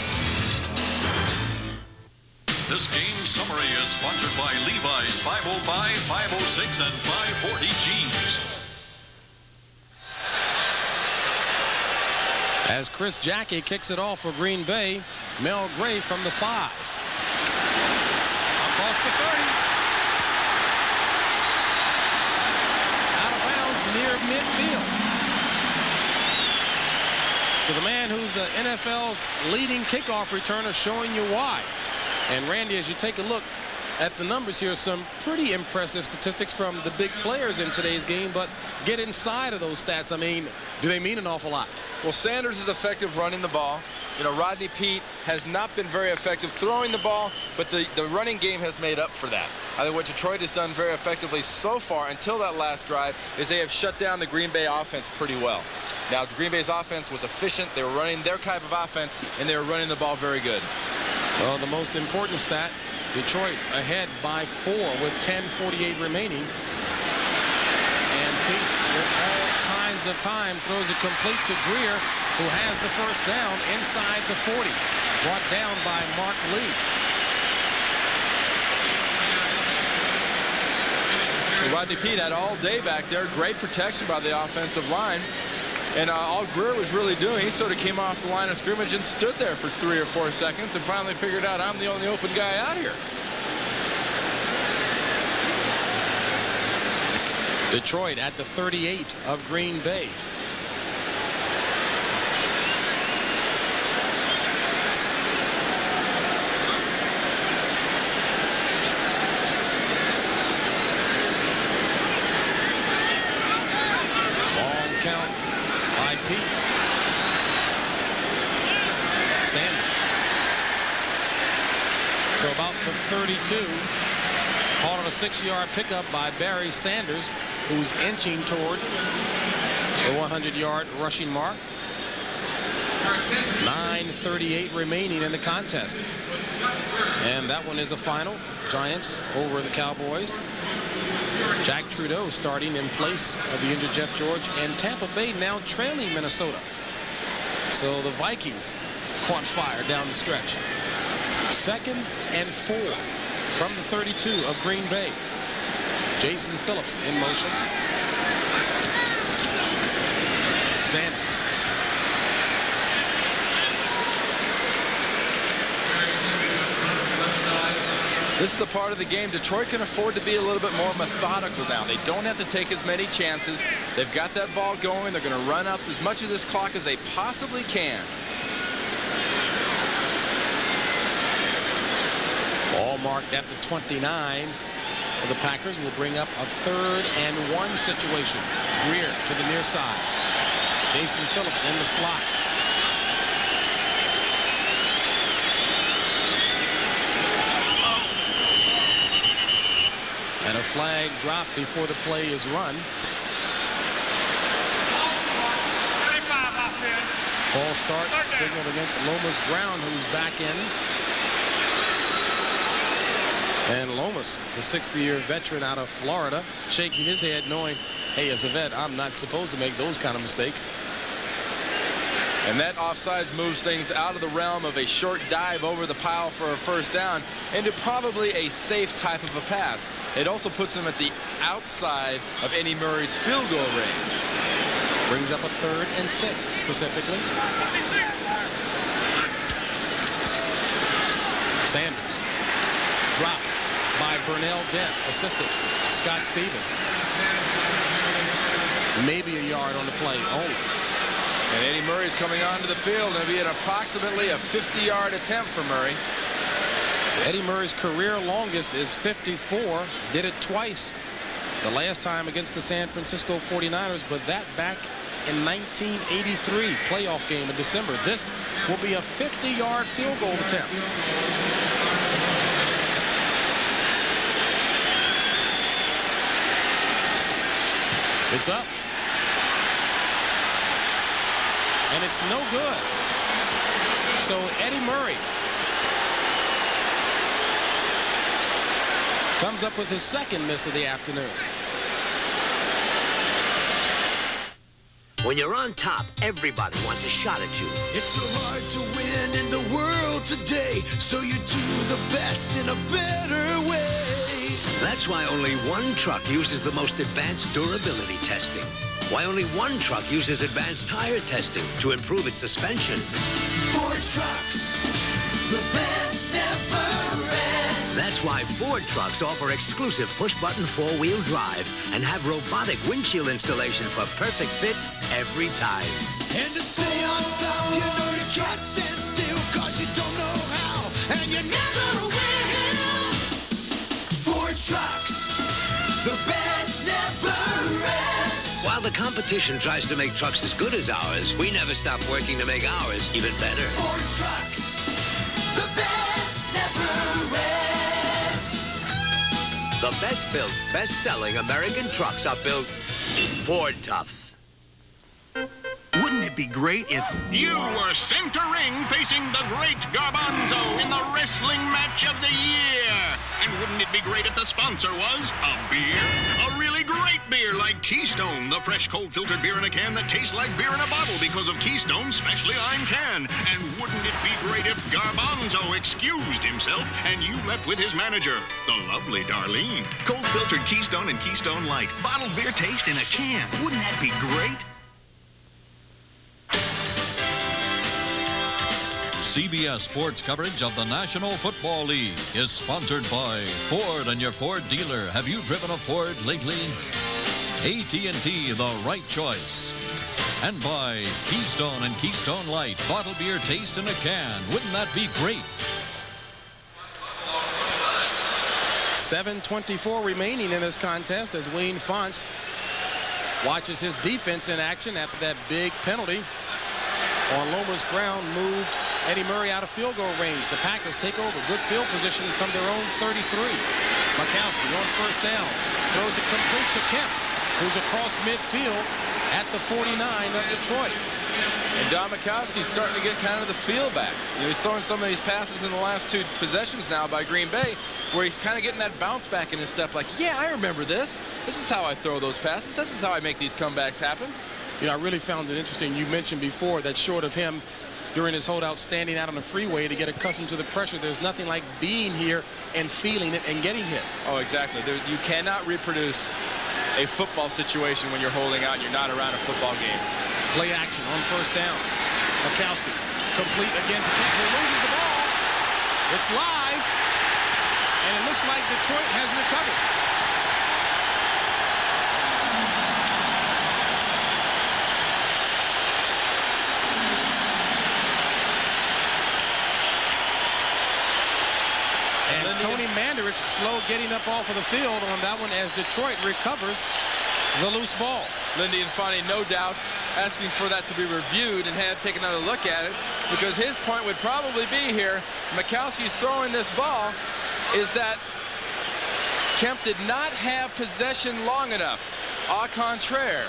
This game summary is sponsored by Levi's 505, 506, and 540 Gs. As Chris Jackie kicks it off for Green Bay, Mel Gray from the 5. Across the 30. Out of bounds near midfield. So the man who's the NFL's leading kickoff returner showing you why. And Randy, as you take a look at the numbers here, some pretty impressive statistics from the big players in today's game, but get inside of those stats. I mean, do they mean an awful lot? Well, Sanders is effective running the ball. You know, Rodney Peete has not been very effective throwing the ball, but the running game has made up for that. I think what Detroit has done very effectively so far until that last drive is they have shut down the Green Bay offense pretty well. Now, Green Bay's offense was efficient. They were running their type of offense, and they were running the ball very good. Well, the most important stat, Detroit ahead by 4 with 10:48 remaining. And Peete, with all kinds of time, throws it complete to Greer, who has the first down inside the 40. Brought down by Mark Lee. Rodney Peete had all day back there. Great protection by the offensive line. And all Greer was really doing, he sort of came off the line of scrimmage and stood there for 3 or 4 seconds and finally figured out I'm the only open guy out here. Detroit at the 38 of Green Bay. Long count by Peete. Sanders. So about the 32. Caught on a 6-yard pickup by Barry Sanders, who's inching toward the 100-yard rushing mark. 9:38 remaining in the contest. And that one is a final. Giants over the Cowboys. Jack Trudeau starting in place of the injured Jeff George, and Tampa Bay now trailing Minnesota. So the Vikings caught fire down the stretch. 2nd and 4 from the 32 of Green Bay. Jason Phillips in motion. Sanders. This is the part of the game Detroit can afford to be a little bit more methodical now. They don't have to take as many chances. They've got that ball going. They're going to run up as much of this clock as they possibly can. Ball marked at the 29 of the Packers will bring up a 3rd and 1 situation. Greer to the near side. Jason Phillips in the slot. And a flag dropped before the play is run. False start signaled against Lomas Brown, who's back in. And Lomas, the 60-year veteran out of Florida, shaking his head knowing, hey, as a vet, I'm not supposed to make those kind of mistakes. And that offsides moves things out of the realm of a short dive over the pile for a first down into probably a safe type of a pass. It also puts him at the outside of Eddie Murray's field goal range. Brings up a 3rd and 6 specifically. Sanders dropped by Burnell Dent, assistant Scott Stevens. Maybe a yard on the play only. And Eddie Murray's coming onto the field. It'll be approximately a 50-yard attempt for Murray. Eddie Murray's career longest is 54. Did it twice. The last time against the San Francisco 49ers, but that back in 1983 playoff game in December. This will be a 50-yard field goal attempt. It's up. And it's no good. So Eddie Murray comes up with his 2nd miss of the afternoon. When you're on top, everybody wants a shot at you. It's so hard to win in the world today, so you do the best in a better way. That's why only one truck uses the most advanced durability testing. Why only one truck uses advanced tire testing to improve its suspension. Ford trucks, the best never rest. That's why Ford trucks offer exclusive push-button 4-wheel drive and have robotic windshield installation for perfect fits every time. And to stay on top, you know you can't stand still, cause you don't know how, and you never will. Ford trucks, the best never rest. While the competition tries to make trucks as good as ours, we never stop working to make ours even better. Ford trucks, the best never rest. The best-built, best-selling American trucks are built Ford tough. Wouldn't it be great if you were center ring facing the great Garbanzo in the wrestling match of the year? And wouldn't it be great if the sponsor was a beer? A really great beer like Keystone, the fresh cold filtered beer in a can that tastes like beer in a bottle because of Keystone's specially lime can. And wouldn't it be great if Garbanzo excused himself and you left with his manager, the lovely Darlene? Cold filtered Keystone and Keystone Light. Bottled beer taste in a can. Wouldn't that be great? CBS Sports coverage of the National Football League is sponsored by Ford and your Ford dealer. Have you driven a Ford lately? AT&T, the right choice. And by Keystone and Keystone Light, bottled beer taste in a can. Wouldn't that be great? 7:24 remaining in this contest as Wayne Fonts watches his defense in action after that big penalty on Lomas Brown moved Eddie Murray out of field goal range. The Packers take over. Good field position from their own 33. Majkowski on first down. Throws it complete to Kemp, who's across midfield at the 49 of Detroit. And Don Majkowski's starting to get kind of the feel back. You know, he's throwing some of these passes in the last 2 possessions now by Green Bay, where he's kind of getting that bounce back in his step like, yeah, I remember this. This is how I throw those passes. This is how I make these comebacks happen. You know, I really found it interesting. You mentioned before that short of him during his holdout standing out on the freeway to get accustomed to the pressure, there's nothing like being here and feeling it and getting hit. Oh, exactly. You cannot reproduce a football situation when you're holding out and you're not around a football game. Play action on first down. Majkowski complete again to Kemp, who loses the ball. It's live, and it looks like Detroit has recovered. And Tony Mandarich slow getting up off of the field on that one as Detroit recovers the loose ball. Lindy and Fonty, no doubt, asking for that to be reviewed and take another look at it, because his point would probably be here, Majkowski's throwing this ball, is that Kemp did not have possession long enough. Au contraire,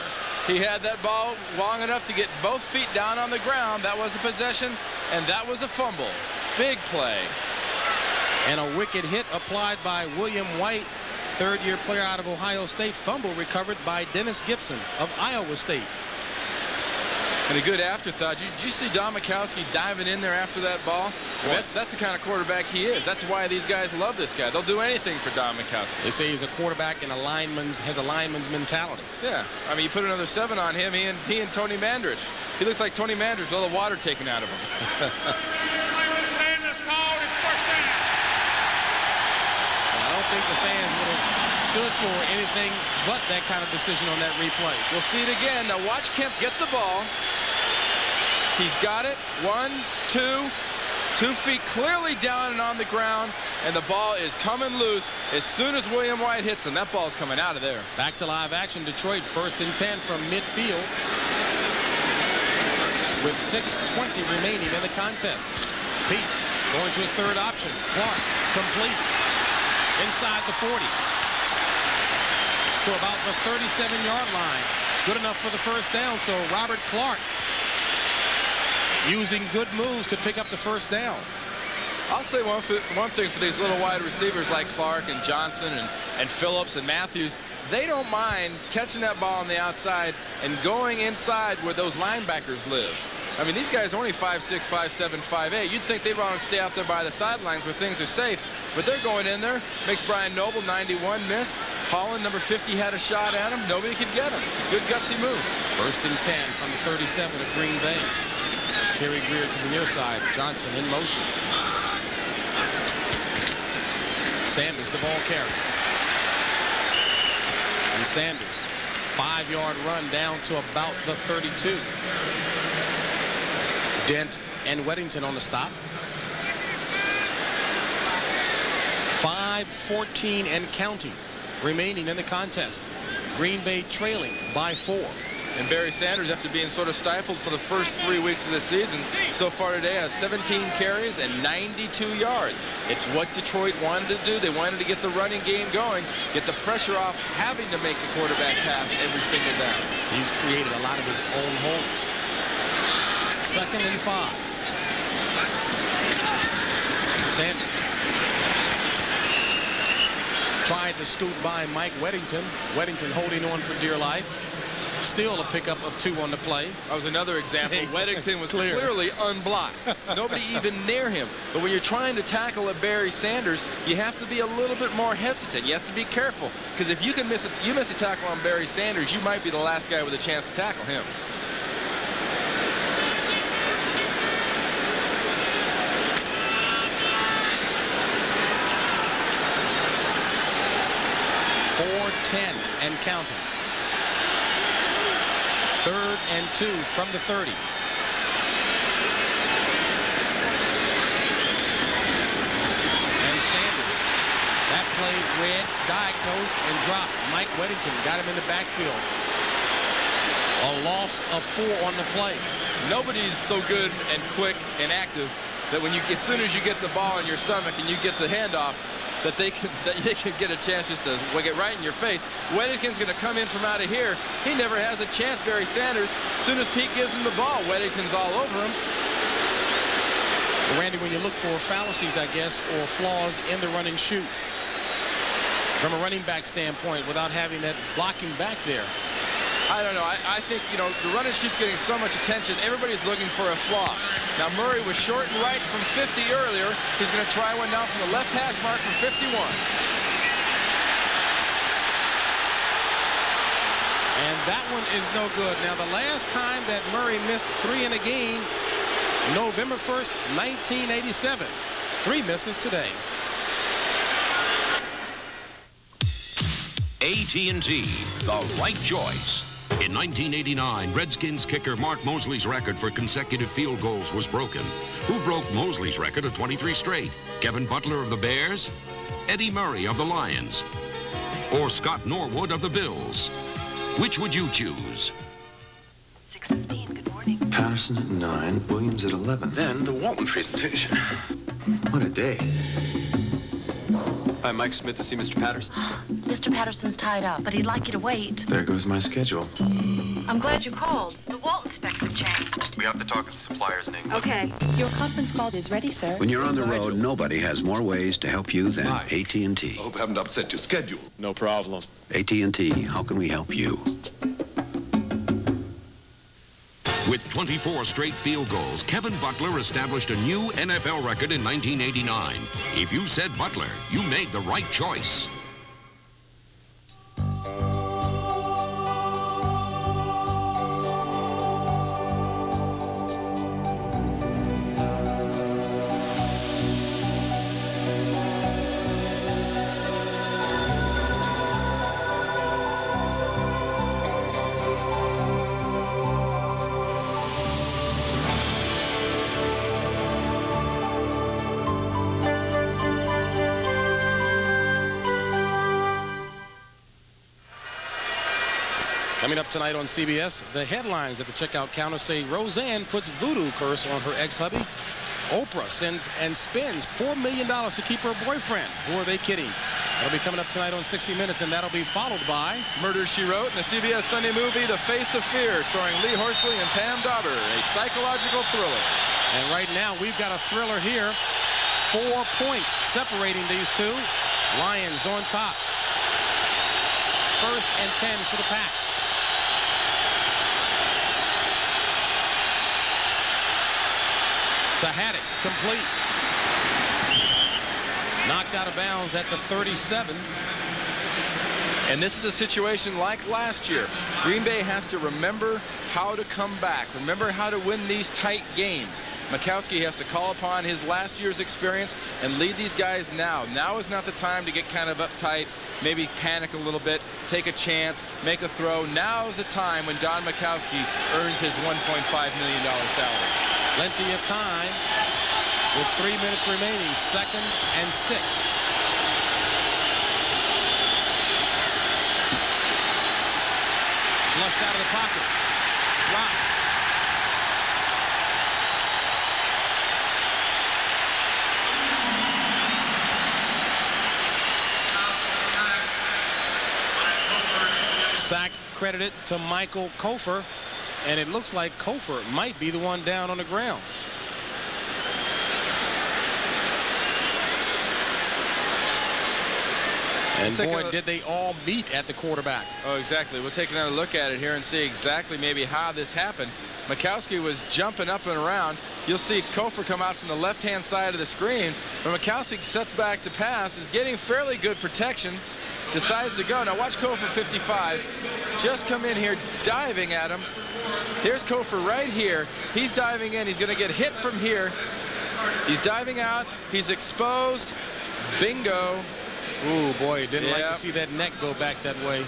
he had that ball long enough to get both feet down on the ground. That was a possession, and that was a fumble. Big play. And a wicked hit applied by William White, third-year player out of Ohio State. Fumble recovered by Dennis Gibson of Iowa State. And a good afterthought. Did you see Don Majkowski diving in there after that ball? That's the kind of quarterback he is. That's why these guys love this guy. They'll do anything for Don Majkowski. They say he's a quarterback and has a lineman's mentality. Yeah. I mean, you put another 7 on him, he and Tony Mandrich. He looks like Tony Mandrich with all the water taken out of him. I don't think the fans would have stood for anything but that kind of decision on that replay. We'll see it again. Now watch Kemp get the ball. He's got it. 1, 2. 2 feet clearly down and on the ground, and the ball is coming loose as soon as William White hits him. That ball's coming out of there. Back to live action. Detroit 1st and 10 from midfield with 6:20 remaining in the contest. Pete going to his third option. Clark complete inside the 40 to about the 37-yard line. Good enough for the first down. So Robert Clark using good moves to pick up the first down. I'll say one thing for these little wide receivers like Clark and Johnson and Phillips and Matthews. They don't mind catching that ball on the outside and going inside where those linebackers live. I mean, these guys are only 5'6", 5'7", 5'8". You'd think they'd want to stay out there by the sidelines where things are safe, but they're going in there. Makes Brian Noble, 91, miss. Holland, number 50, had a shot at him. Nobody could get him. Good gutsy move. 1st and 10 from the 37 of Green Bay. Terry Greer to the near side. Johnson in motion. Sanders, the ball carrier. And Sanders, 5-yard run down to about the 32. Dent and Weddington on the stop. 5:14 and counting remaining in the contest. Green Bay trailing by 4. And Barry Sanders, after being sort of stifled for the first 3 weeks of the season, so far today has 17 carries and 92 yards. It's what Detroit wanted to do. They wanted to get the running game going, get the pressure off having to make the quarterback pass every single down. He's created a lot of his own holes. 2nd and 5. Sanders tried to scoot by Mike Weddington. Weddington holding on for dear life. Still a pickup of 2 on the play. That was another example. Weddington was clearly unblocked. Nobody even near him. But when you're trying to tackle a Barry Sanders, you have to be a little bit more hesitant. You have to be careful. Because if you can miss a tackle on Barry Sanders, you might be the last guy with a chance to tackle him. And counting. 3rd and 2 from the 30. And Sanders. That play read, diagnosed, and dropped. Mike Weddington got him in the backfield. A loss of 4 on the play. Nobody's so good and quick and active that when as soon as you get the ball in your stomach and you get the handoff, that they can get a chance just to get right in your face. Weddington's going to come in from out of here. He never has a chance, Barry Sanders. As soon as Pete gives him the ball, Weddington's all over him. Randy, when you look for fallacies, I guess, or flaws in the running shoot, from a running back standpoint, without having that blocking back there, I don't know. I think, you know, the running shoot's getting so much attention. Everybody's looking for a flaw. Now, Murray was short and right from 50 earlier. He's going to try one down from the left hash mark from 51. And that one is no good. Now, the last time that Murray missed 3 in a game, November 1st, 1987. 3 misses today. AT&T, the right choice. In 1989, Redskins kicker Mark Mosley's record for consecutive field goals was broken. Who broke Mosley's record of 23 straight? Kevin Butler of the Bears? Eddie Murray of the Lions? Or Scott Norwood of the Bills? Which would you choose? 6:15, good morning. Patterson at 9, Williams at 11. Then the Walton presentation. What a day. Hi, Mike Smith to see Mr. Patterson. Mr. Patterson's tied up, but he'd like you to wait. There goes my schedule. I'm glad you called. The Walton specs have changed. We have to talk to the suppliers in England. Okay. Your conference call is ready, sir. When you're on the road, nobody has more ways to help you than AT&T. I hope I haven't upset your schedule. No problem. AT&T, how can we help you? With 24 straight field goals, Kevin Butler established a new NFL record in 1989. If you said Butler, you made the right choice. Coming up tonight on CBS, the headlines at the checkout counter say Roseanne puts voodoo curse on her ex-hubby. Oprah sends and spends $4 million to keep her boyfriend. Who are they kidding? That'll be coming up tonight on 60 Minutes, and that'll be followed by Murder, She Wrote, and the CBS Sunday movie The Face of Fear, starring Lee Horsley and Pam Dauber, a psychological thriller. And right now, we've got a thriller here. 4 points separating these two. Lions on top. 1st and 10 for the Pack. To Haddix, complete. Knocked out of bounds at the 37. And this is a situation like last year. Green Bay has to remember how to come back, remember how to win these tight games. Majkowski has to call upon his last year's experience and lead these guys now. Now is not the time to get kind of uptight, maybe panic a little bit, take a chance, make a throw. Now is the time when Don Majkowski earns his $1.5 million salary. Plenty of time with 3 minutes remaining, 2nd and 6. Flushed out of the pocket. Drop. Sack credited to Michael Kofer. And it looks like Kofer might be the one down on the ground. And boy, did they all meet at the quarterback. Oh, exactly. We'll take another look at it here and see exactly maybe how this happened. Majkowski was jumping up and around. You'll see Kofer come out from the left-hand side of the screen. But Majkowski sets back to pass, is getting fairly good protection, decides to go. Now watch Kofer 55 just come in here diving at him. Here's Kofer right here. He's diving in. He's going to get hit from here. He's diving out. He's exposed. Bingo. Ooh, boy, didn't like to see that neck go back that way.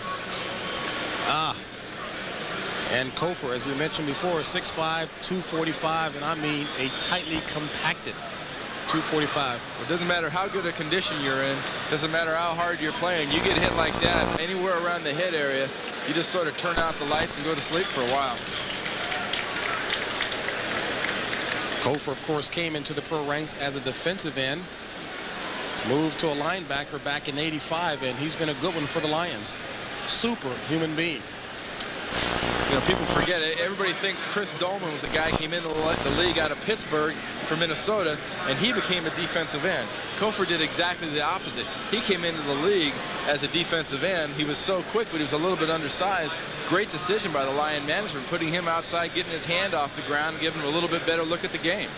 And Kofer, as we mentioned before, 6'5", 245, and I mean a tightly compacted 245. It doesn't matter how good a condition you're in. Doesn't matter how hard you're playing. You get hit like that anywhere around the head area, you just sort of turn out the lights and go to sleep for a while. Kofer, of course, came into the pro ranks as a defensive end. Moved to a linebacker back in '85, and he's been a good one for the Lions. Super human being. You know, people forget it. Everybody thinks Chris Dolman was the guy who came into the league out of Pittsburgh from Minnesota, and he became a defensive end. Kofer did exactly the opposite. He came into the league as a defensive end. He was so quick, but he was a little bit undersized. Great decision by the Lion management, putting him outside, getting his hand off the ground, giving him a little bit better look at the game.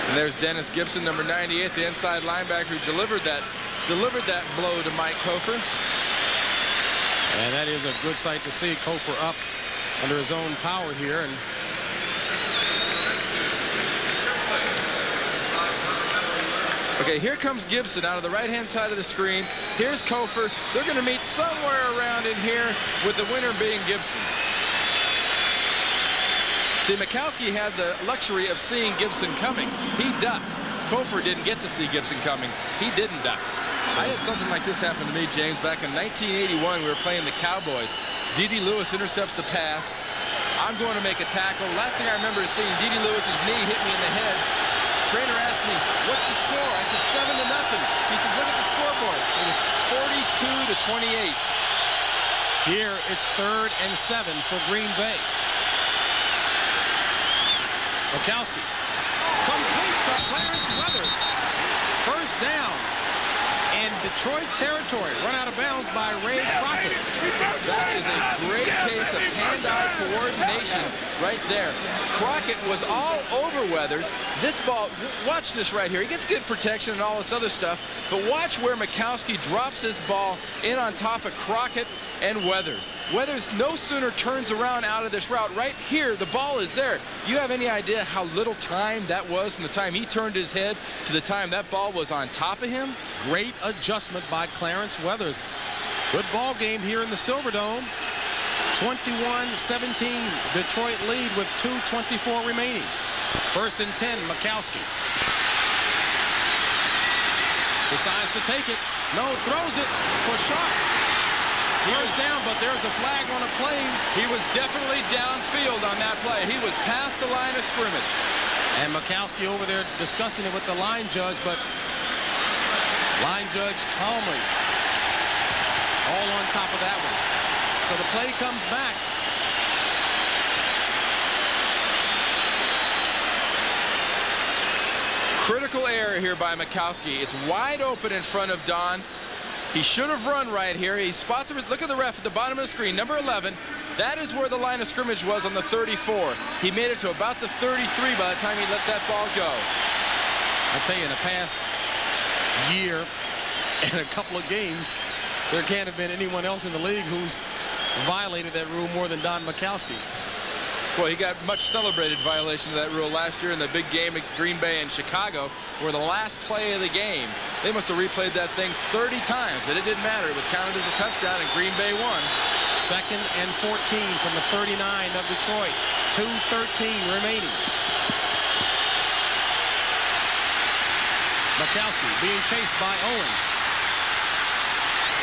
And there's Dennis Gibson, number 98, the inside linebacker who delivered that blow to Mike Kofer. And that is a good sight to see. Kofer up under his own power here. And okay, here comes Gibson out of the right-hand side of the screen. Here's Kofer. They're going to meet somewhere around in here, with the winner being Gibson. See, Majkowski had the luxury of seeing Gibson coming. He ducked. Kofer didn't get to see Gibson coming. He didn't duck. I had something like this happen to me, James, back in 1981. We were playing the Cowboys. D.D. Lewis intercepts a pass. I'm going to make a tackle. Last thing I remember is seeing D.D. Lewis's knee hit me in the head. trainer asked me, what's the score? I said 7-0. He says, look at the scoreboard. It was 42-28. Here it's 3rd and 7 for Green Bay. Majkowski. Complete to Clarence Weathers. First down. In Detroit territory, run out of bounds by Ray Crockett. That is a great case of hand-eye coordination right there. Crockett was all over Weathers. This ball, watch this right here. He gets good protection and all this other stuff, but watch where Majkowski drops this ball in on top of Crockett and Weathers. Weathers no sooner turns around out of this route. Right here, the ball is there. You have any idea how little time that was from the time he turned his head to the time that ball was on top of him? Great adjustment by Clarence Weathers. Good ball game here in the Silverdome. 21-17, Detroit lead with 2:24 remaining. 1st and 10, Majkowski. Decides to take it. No, throws it for Sharp. First down, but there's a flag on a play. He was definitely downfield on that play. He was past the line of scrimmage. And Majkowski over there discussing it with the line judge, but line judge calmly all on top of that one. So the play comes back. Critical error here by Majkowski. It's wide open in front of Don. He should have run right here. He spots him. Look at the ref at the bottom of the screen. Number 11. That is where the line of scrimmage was on the 34. He made it to about the 33 by the time he let that ball go. I tell you, in the past year and a couple of games, there can't have been anyone else in the league who's violated that rule more than Don Majkowski. Well, he got much celebrated violation of that rule last year in the big game at Green Bay and Chicago, where the last play of the game, they must have replayed that thing 30 times, but it didn't matter. It was counted as a touchdown, and Green Bay won. 2nd and 14 from the 39 of Detroit. 2:13 remaining. Majkowski being chased by Owens.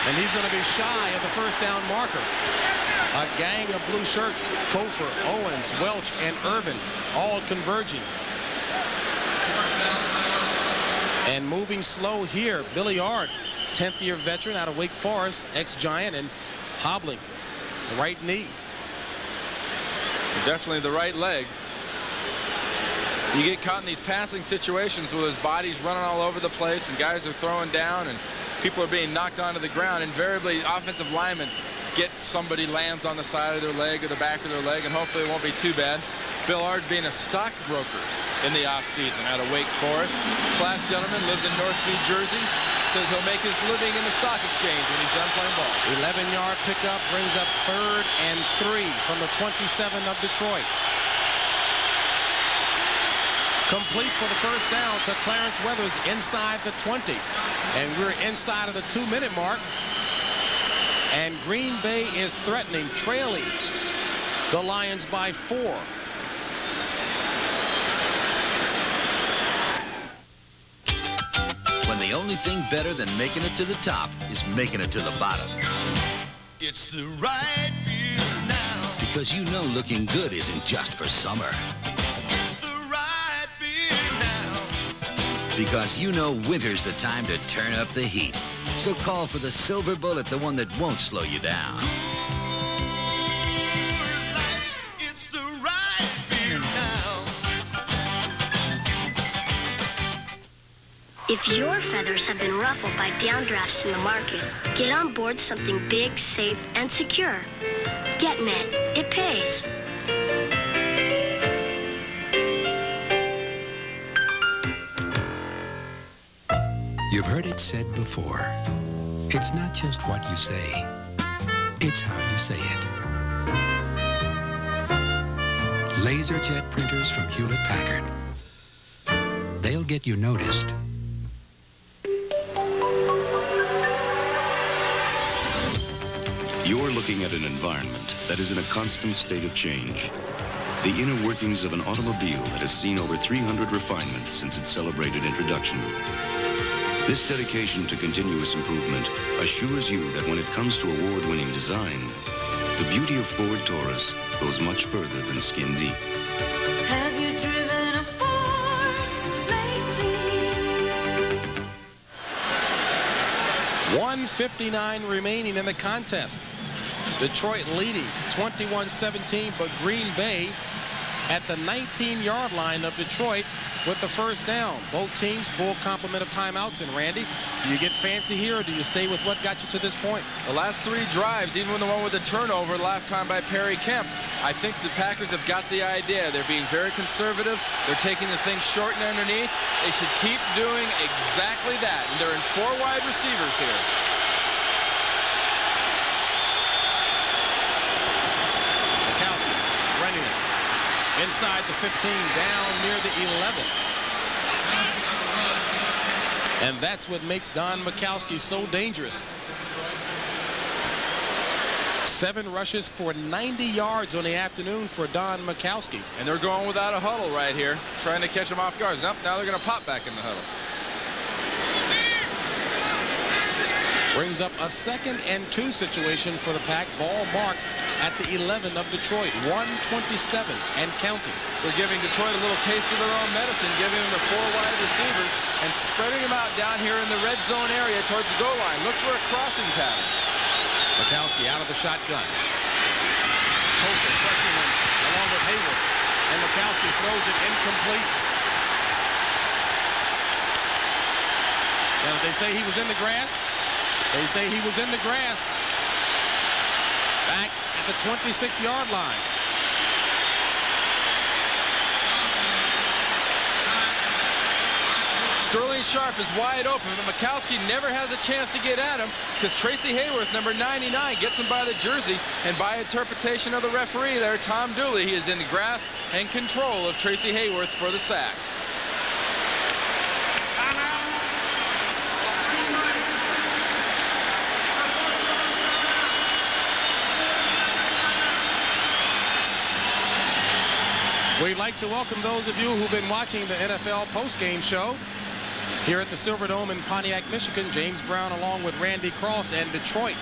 And he's going to be shy of the first down marker. A gang of blue shirts, Kofor, Owens, Welch, and Urban, all converging. And moving slow here, Billy Ard, 10th-year veteran out of Wake Forest, ex-Giant, and hobbling. The right knee. Definitely the right leg. You get caught in these passing situations where his body's running all over the place and guys are throwing down and people are being knocked onto the ground. Invariably, offensive linemen get somebody lands on the side of their leg or the back of their leg, and hopefully it won't be too bad. Bill Ard's being a stockbroker in the offseason out of Wake Forest. Class gentleman, lives in North New Jersey. Says he'll make his living in the stock exchange when he's done playing ball. 11-yard pickup brings up 3rd and 3 from the 27 of Detroit. Complete for the first down to Clarence Weathers inside the 20. And we're inside of the 2-minute mark. And Green Bay is threatening, trailing the Lions by 4. When the only thing better than making it to the top is making it to the bottom. It's the right beer now. Because you know looking good isn't just for summer. It's the right beer now. Because you know winter's the time to turn up the heat. So call for the Silver Bullet, the one that won't slow you down. It's the right beer now. If your feathers have been ruffled by downdrafts in the market, get on board something big, safe, and secure. GetNet. It pays. You've heard it said before. It's not just what you say, it's how you say it. LaserJet printers from Hewlett-Packard. They'll get you noticed. You're looking at an environment that is in a constant state of change. The inner workings of an automobile that has seen over 300 refinements since its celebrated introduction. This dedication to continuous improvement assures you that when it comes to award-winning design, the beauty of Ford Taurus goes much further than skin deep. Have you driven a Ford lately? 1:59 remaining in the contest. Detroit leading 21-17, but Green Bay at the 19-yard line of Detroit with the first down. Both teams full complement of timeouts. And Randy, do you get fancy here, or do you stay with what got you to this point? The last 3 drives, even the one with the turnover last time by Perry Kemp, I think the Packers have got the idea. They're being very conservative. They're taking the thing short and underneath. They should keep doing exactly that. And they're in 4 wide receivers here. Majkowski running it inside the 15, down near the 11. And that's what makes Don Majkowski so dangerous. 7 rushes for 90 yards on the afternoon for Don Majkowski. And they're going without a huddle right here, trying to catch him off guard. Nope, now they're going to pop back in the huddle. Brings up a 2nd and 2 situation for the Pack. Ball marked at the 11 of Detroit. 1:27 and counting. They're giving Detroit a little taste of their own medicine, giving them the 4 wide receivers and spreading them out down here in the red zone area towards the goal line. Look for a crossing pattern. Majkowski out of the shotgun. Coulter pressing him along with Hayward. And Majkowski throws it incomplete. Now, they say he was in the grasp. They say he was in the grasp. Back at the 26-yard line. Sterling Sharp is wide open, but Majkowski never has a chance to get at him because Tracy Hayworth, number 99, gets him by the jersey. And by interpretation of the referee there, Tom Dooley, he is in the grasp and control of Tracy Hayworth for the sack. We'd like to welcome those of you who've been watching the NFL postgame show here at the Silverdome in Pontiac, Michigan. James Brown along with Randy Cross, and Detroit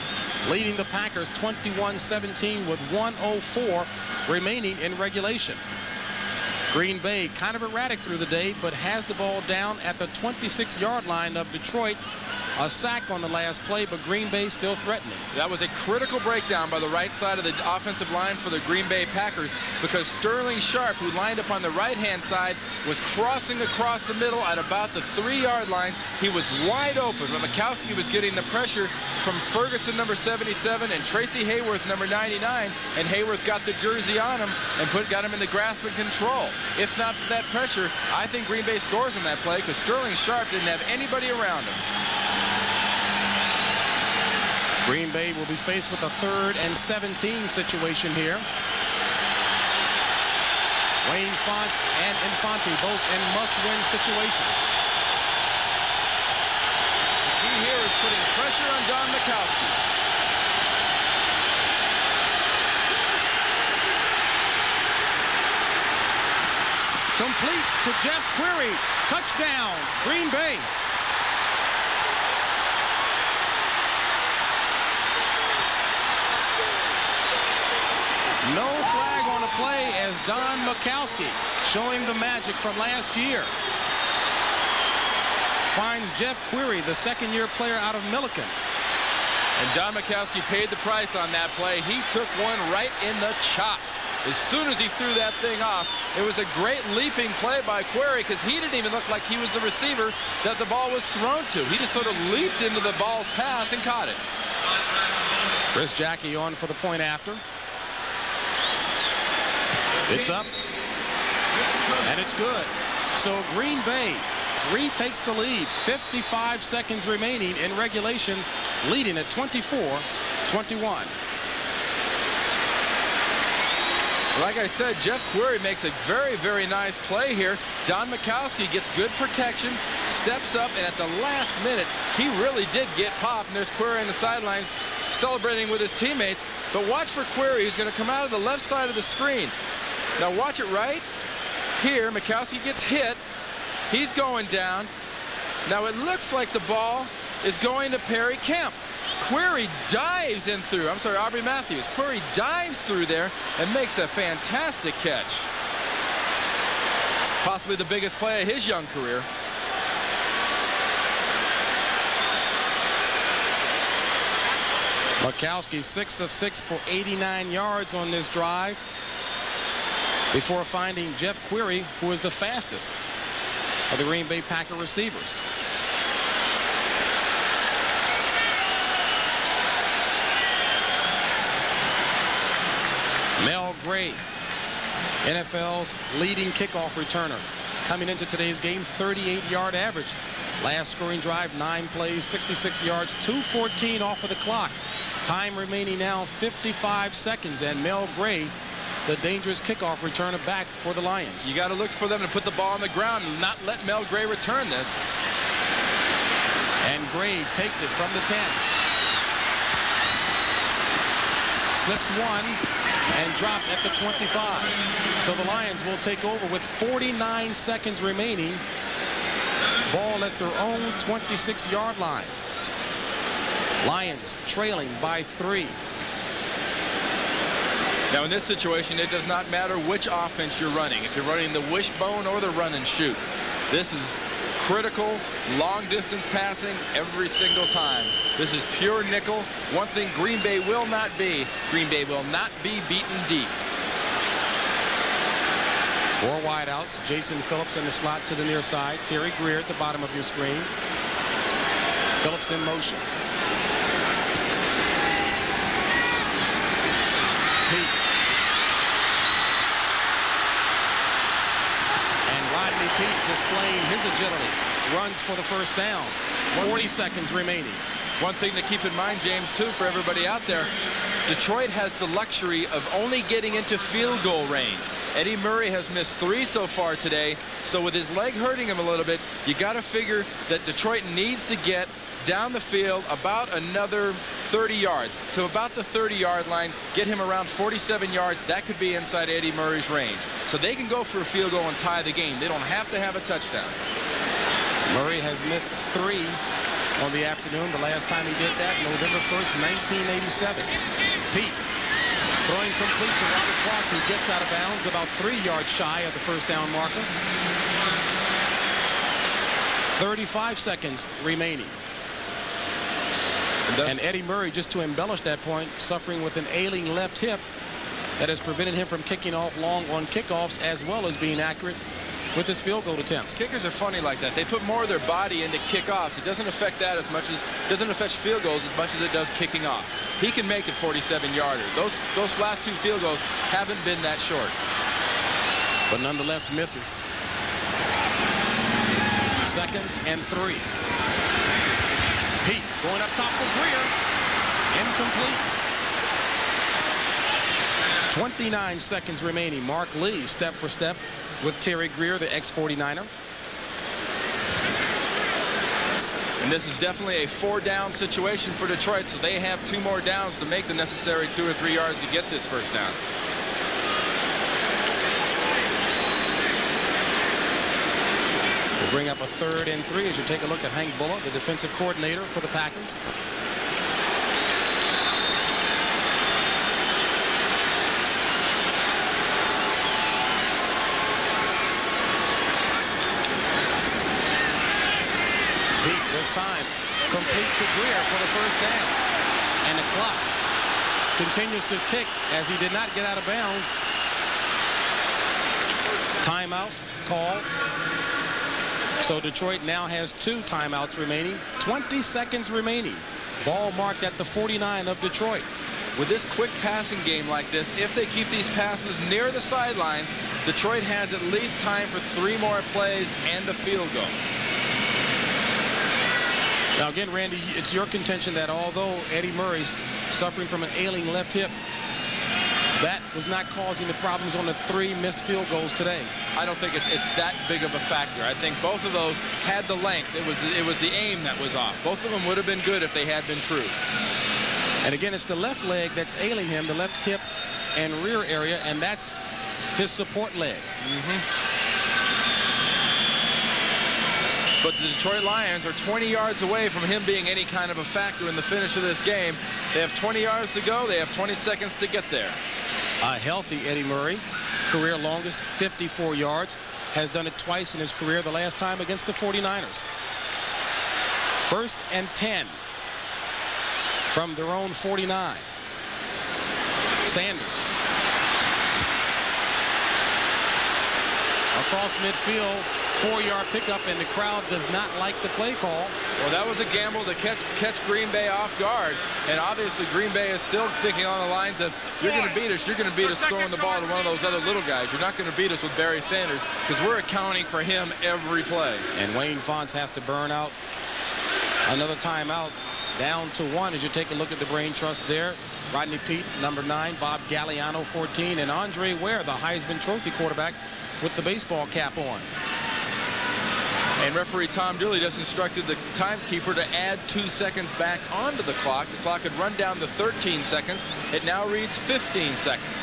leading the Packers 21-17 with 1:04 remaining in regulation. Green Bay kind of erratic through the day, but has the ball down at the 26-yard line of Detroit. A sack on the last play, but Green Bay still threatening. That was a critical breakdown by the right side of the offensive line for the Green Bay Packers, because Sterling Sharp, who lined up on the right-hand side, was crossing across the middle at about the 3-yard line. He was wide open, but Majkowski was getting the pressure from Ferguson, number 77, and Tracy Hayworth, number 99, and Hayworth got the jersey on him and got him in the grasp and control. If not for that pressure, I think Green Bay scores in that play because Sterling Sharp didn't have anybody around him. Green Bay will be faced with a 3rd and 17 situation here. Wayne Fonts and Infante both in must-win situations. The key here is putting pressure on Don Majkowski. Complete to Jeff Query. Touchdown, Green Bay. No flag on the play as Don Majkowski, showing the magic from last year, finds Jeff Query, the 2nd-year player out of Milliken. And Don Majkowski paid the price on that play. He took one right in the chops. As soon as he threw that thing off, it was a great leaping play by Query because he didn't even look like he was the receiver that the ball was thrown to. He just sort of leaped into the ball's path and caught it. Chris Jackie on for the point after. It's up, and it's good. So Green Bay retakes the lead. 55 seconds remaining in regulation, leading at 24-21. Like I said, Jeff Query makes a very, very nice play here. Don Majkowski gets good protection, steps up, and at the last minute, he really did get popped. And there's Query on the sidelines celebrating with his teammates. But watch for Query, who's going to come out of the left side of the screen. Now watch it right here. Majkowski gets hit. He's going down. Now it looks like the ball is going to Perry Kemp. Query dives in through. I'm sorry, Aubrey Matthews. Query dives through there and makes a fantastic catch. Possibly the biggest play of his young career. Majkowski 6 of 6 for 89 yards on this drive before finding Jeff Query, who is the fastest of the Green Bay Packer receivers. Mel Gray, NFL's leading kickoff returner, coming into today's game, 38-yard average. Last scoring drive, 9 plays, 66 yards, 2:14 off of the clock. Time remaining now 55 seconds, and Mel Gray, the dangerous kickoff returner, back for the Lions. You got to look for them to put the ball on the ground and not let Mel Gray return this. And Gray takes it from the 10. Slips one and dropped at the 25. So the Lions will take over with 49 seconds remaining. Ball at their own 26-yard line. Lions trailing by 3. Now in this situation, it does not matter which offense you're running. If you're running the wishbone or the run and shoot. This is critical, long distance passing every single time. This is pure nickel. One thing Green Bay will not be beaten deep. 4 wideouts. Jason Phillips in the slot to the near side. Terry Greer at the bottom of your screen. Phillips in motion. Pete. And Rodney Pete displaying his agility. Runs for the first down. 40 seconds remaining. One thing to keep in mind, James, too, for everybody out there, Detroit has the luxury of only getting into field goal range. Eddie Murray has missed 3 so far today, so with his leg hurting him a little bit, you got to figure that Detroit needs to get down the field about another 30 yards to about the 30-yard line, get him around 47 yards. That could be inside Eddie Murray's range. So they can go for a field goal and tie the game. They don't have to have a touchdown. Murray has missed 3 on the afternoon. The last time he did that, November 1st, 1987. Pete throwing complete to Robert Clark, who gets out of bounds about 3 yards shy of the first down marker. 35 seconds remaining. And Eddie Murray, just to embellish that point, suffering with an ailing left hip that has prevented him from kicking off long on kickoffs as well as being accurate with his field goal attempts. Kickers are funny like that. They put more of their body into kickoffs. It doesn't affect that as much as doesn't affect field goals as much as it does kicking off. He can make it 47-yarder. Those last 2 field goals haven't been that short. But nonetheless misses. 2nd and 3. Pete going up top for Greer. Incomplete. 29 seconds remaining. Mark Lee step for step with Terry Greer, the ex-49er. And this is definitely a 4-down situation for Detroit, so they have 2 more downs to make the necessary 2 or 3 yards to get this first down. We'll bring up a 3rd and 3 as you take a look at Hank Bullock, the defensive coordinator for the Packers. Time complete to Greer for the first down, and the clock continues to tick as he did not get out of bounds. Timeout called. So Detroit now has 2 timeouts remaining. 20 seconds remaining. Ball marked at the 49 of Detroit. With this quick passing game like this, if they keep these passes near the sidelines, Detroit has at least time for 3 more plays and a field goal. Now again, Randy, it's your contention that although Eddie Murray's suffering from an ailing left hip, that was not causing the problems on the 3 missed field goals today. I don't think it's that big of a factor. I think both of those had the length. It was the aim that was off. Both of them would have been good if they had been true. And again, it's the left leg that's ailing him, the left hip and rear area, and that's his support leg. But the Detroit Lions are 20 yards away from him being any kind of a factor in the finish of this game. They have 20 yards to go. They have 20 seconds to get there. A healthy Eddie Murray, career longest, 54 yards, has done it twice in his career, the last time against the 49ers. 1st and 10 from their own 49. Sanders. Across midfield, 4-yard pickup, and the crowd does not like the play call. Well, that was a gamble to catch Green Bay off guard, and obviously Green Bay is still thinking on the lines of, you're going to beat us throwing the ball to one of those other little guys. You're not going to beat us with Barry Sanders, because we're accounting for him every play. And Wayne Fontes has to burn out another timeout, down to 1 as you take a look at the brain trust there. Rodney Peete, number 9, Bob Galliano, 14, and Andre Ware, the Heisman Trophy quarterback, with the baseball cap on. And referee Tom Dooley just instructed the timekeeper to add 2 seconds back onto the clock. The clock had run down to 13 seconds. It now reads 15 seconds.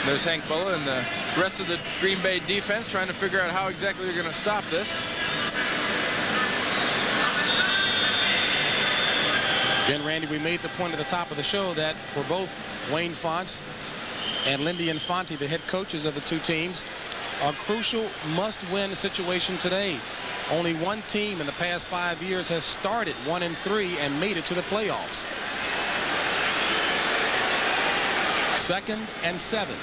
There's Hank Bulla and the rest of the Green Bay defense trying to figure out how exactly they're going to stop this. Again, Randy, we made the point at the top of the show that for both Wayne Fontes and Lindy Infante, the head coaches of the two teams, a crucial must-win situation today. Only one team in the past 5 years has started 1-3 and made it to the playoffs. 2nd and 7.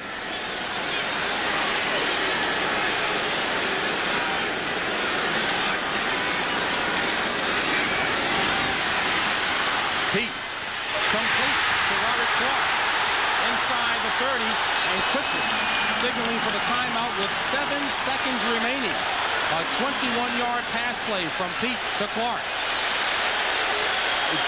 Peete, complete to Robert Clark. Inside the 30 and quickly signaling for the timeout with 7 seconds remaining. A 21-yard pass play from Peete to Clark.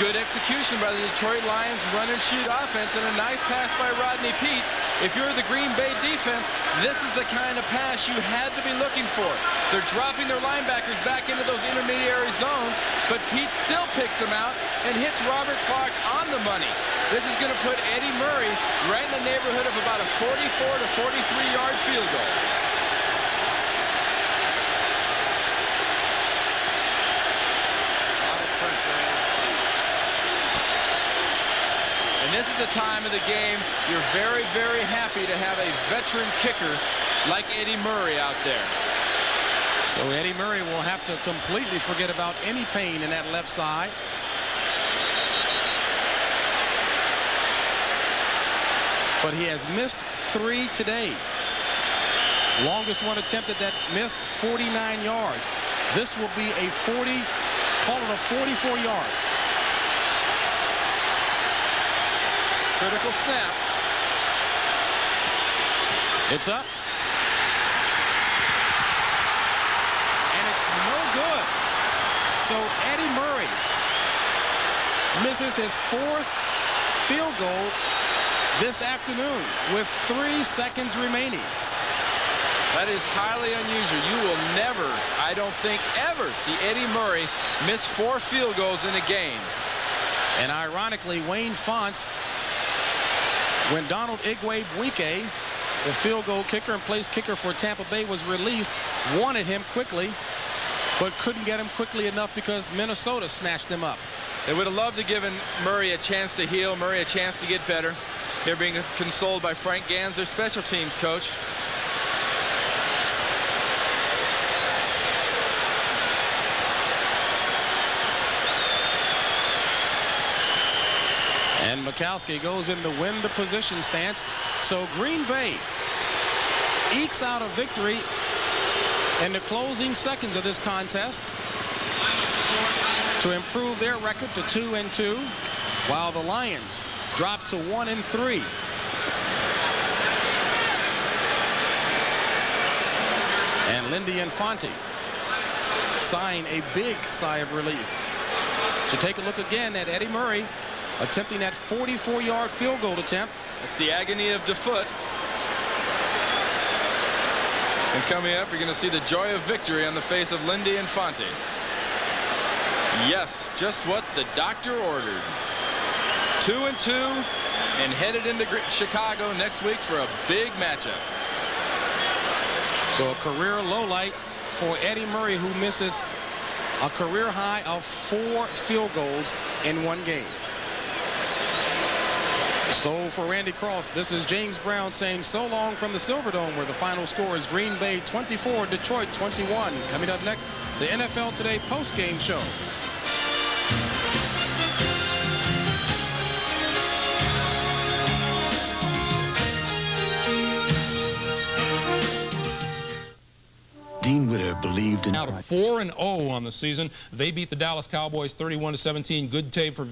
Good execution by the Detroit Lions run-and-shoot offense, and a nice pass by Rodney Peete. If you're the Green Bay defense, this is the kind of pass you had to be looking for. They're dropping their linebackers back into those intermediary zones, but Peete still picks them out and hits Robert Clark on the money. This is going to put Eddie Murray right in the neighborhood of about a 44 to 43-yard field goal. And this is the time of the game you're very, very happy to have a veteran kicker like Eddie Murray out there. So Eddie Murray will have to completely forget about any pain in that left side. But he has missed 3 today. Longest one attempted that missed 49 yards. This will be a 40, call it a 44-yard. Critical snap. It's up. And it's no good. So Eddie Murray misses his 4th field goal this afternoon with 3 seconds remaining. That is highly unusual. You will never, I don't think ever, see Eddie Murray miss 4 field goals in a game. And ironically, Wayne Fontes, when Donald Igwe-Buike, the field goal kicker and place kicker for Tampa Bay, was released, wanted him quickly, but couldn't get him quickly enough because Minnesota snatched him up. They would have loved to give Murray a chance to heal, Murray a chance to get better. They're being consoled by Frank Gans, their special teams coach. And Majkowski goes in to win the position stance. So Green Bay ekes out a victory in the closing seconds of this contest to improve their record to 2-2, while the Lions drop to 1-3. And Lindy Infante sign a big sigh of relief. So take a look again at Eddie Murray attempting that 44-yard field goal attempt. It's the agony of DeFoot. And coming up, you're going to see the joy of victory on the face of Lindy Infante. Yes, just what the doctor ordered. 2-2 and headed into Chicago next week for a big matchup. So a career lowlight for Eddie Murray, who misses a career high of 4 field goals in one game. So for Randy Cross, this is James Brown saying so long from the Silverdome, where the final score is Green Bay 24, Detroit 21. Coming up next, the NFL Today post-game show. out of 4-0 on the season. They beat the Dallas Cowboys 31-17. Good day for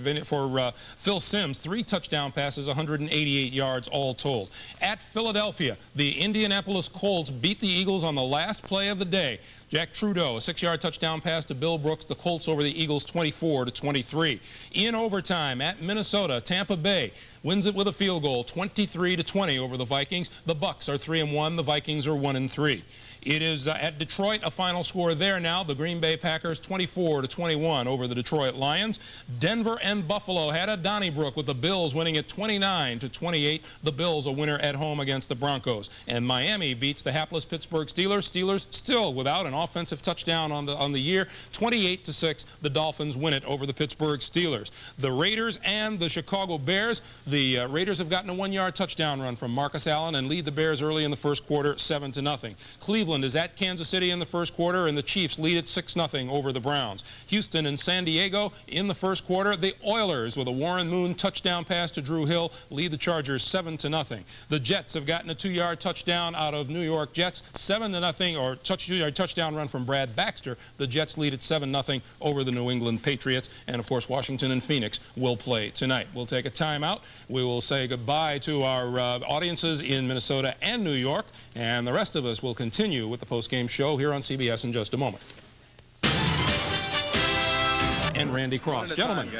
Phil Simms. 3 touchdown passes, 188 yards all told. At Philadelphia, the Indianapolis Colts beat the Eagles on the last play of the day. Jack Trudeau, a 6-yard touchdown pass to Bill Brooks. The Colts over the Eagles 24-23. In overtime at Minnesota, Tampa Bay wins it with a field goal, 23-20 over the Vikings. The Bucks are 3-1. The Vikings are 1-3. It is at Detroit, a final score there now. The Green Bay Packers 24-21 over the Detroit Lions. Denver and Buffalo had a Donnybrook with the Bills winning it 29-28. The Bills a winner at home against the Broncos. And Miami beats the hapless Pittsburgh Steelers. Steelers still without an offensive touchdown on the year. 28-6. The Dolphins win it over the Pittsburgh Steelers. The Raiders and the Chicago Bears. The Raiders have gotten a 1-yard touchdown run from Marcus Allen and lead the Bears early in the first quarter 7-0. Cleveland is at Kansas City in the first quarter, and the Chiefs lead it 6-0 over the Browns. Houston and San Diego in the first quarter. The Oilers with a Warren Moon touchdown pass to Drew Hill lead the Chargers 7-0. The Jets have gotten a 2-yard touchdown out of New York Jets, 7-0, or 2-yard touchdown run from Brad Baxter. The Jets lead it 7-0 over the New England Patriots, and of course Washington and Phoenix will play tonight. We'll take a timeout. We will say goodbye to our audiences in Minnesota and New York, and the rest of us will continue with the post-game show here on CBS in just a moment. And Randy Cross. Gentlemen.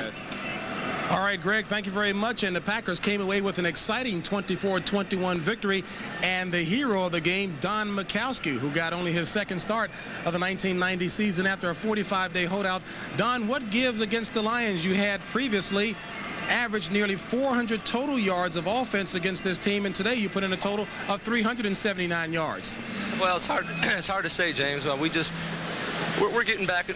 All right, Greg, thank you very much. And the Packers came away with an exciting 24-21 victory. And the hero of the game, Don Majkowski, who got only his second start of the 1990 season after a 45-day holdout. Don, what gives against the Lions? You had previously averaged nearly 400 total yards of offense against this team, and today you put in a total of 379 yards. Well, it's hard to say, James. We're getting back.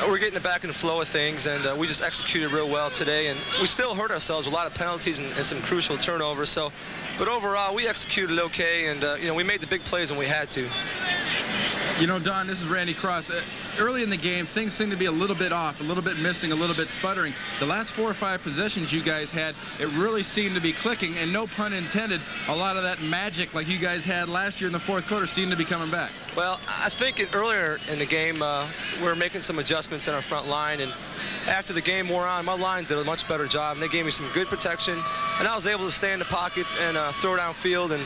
We're getting it back in the flow of things, and we just executed real well today. And we still hurt ourselves with a lot of penalties and some crucial turnovers. So, but overall, we executed okay, and you know, we made the big plays when we had to. You know, Don, this is Randy Cross. Early in the game, things seemed to be a little bit off, a little bit missing, a little bit sputtering. The last 4 or 5 possessions you guys had, it really seemed to be clicking, and no pun intended, a lot of that magic like you guys had last year in the fourth quarter seemed to be coming back. Well, I think earlier in the game, we were making some adjustments in our front line, and after the game wore on, my line did a much better job, and they gave me some good protection, and I was able to stay in the pocket and throw downfield and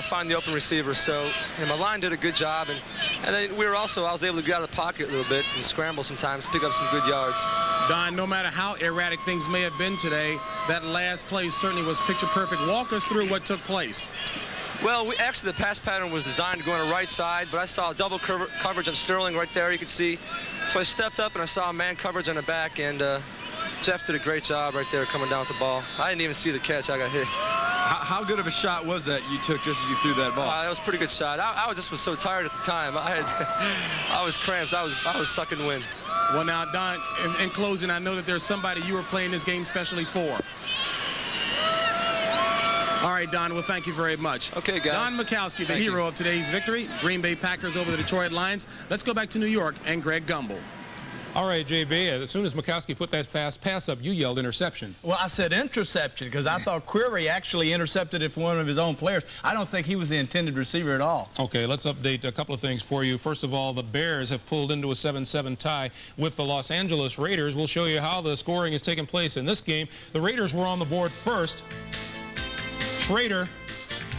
find the open receiver. So, and my line did a good job, and then I was able to get out of the pocket a little bit and scramble sometimes, pick up some good yards. Don, no matter how erratic things may have been today, that last play certainly was picture perfect. Walk us through what took place. Well, actually the pass pattern was designed to go on the right side, but I saw double coverage on Sterling right there, you can see. So I stepped up and I saw man coverage on the back, and Jeff did a great job right there coming down with the ball. I didn't even see the catch. I got hit. How good of a shot was that you took just as you threw that ball? That was a pretty good shot. I just was so tired at the time. I was cramps. I was sucking wind. Well, now, Don, in closing, I know that there's somebody you were playing this game specially for. All right, Don, well, thank you very much. Okay, guys. Don Majkowski, the hero of today's victory. Green Bay Packers over the Detroit Lions. Let's go back to New York and Greg Gumbel. All right, JB, as soon as Majkowski put that fast pass up, you yelled interception. Well, I said interception because I thought Query actually intercepted it for one of his own players. I don't think he was the intended receiver at all. Okay, let's update a couple of things for you. First of all, the Bears have pulled into a 7-7 tie with the Los Angeles Raiders. We'll show you how the scoring has taken place in this game. The Raiders were on the board first. Schrader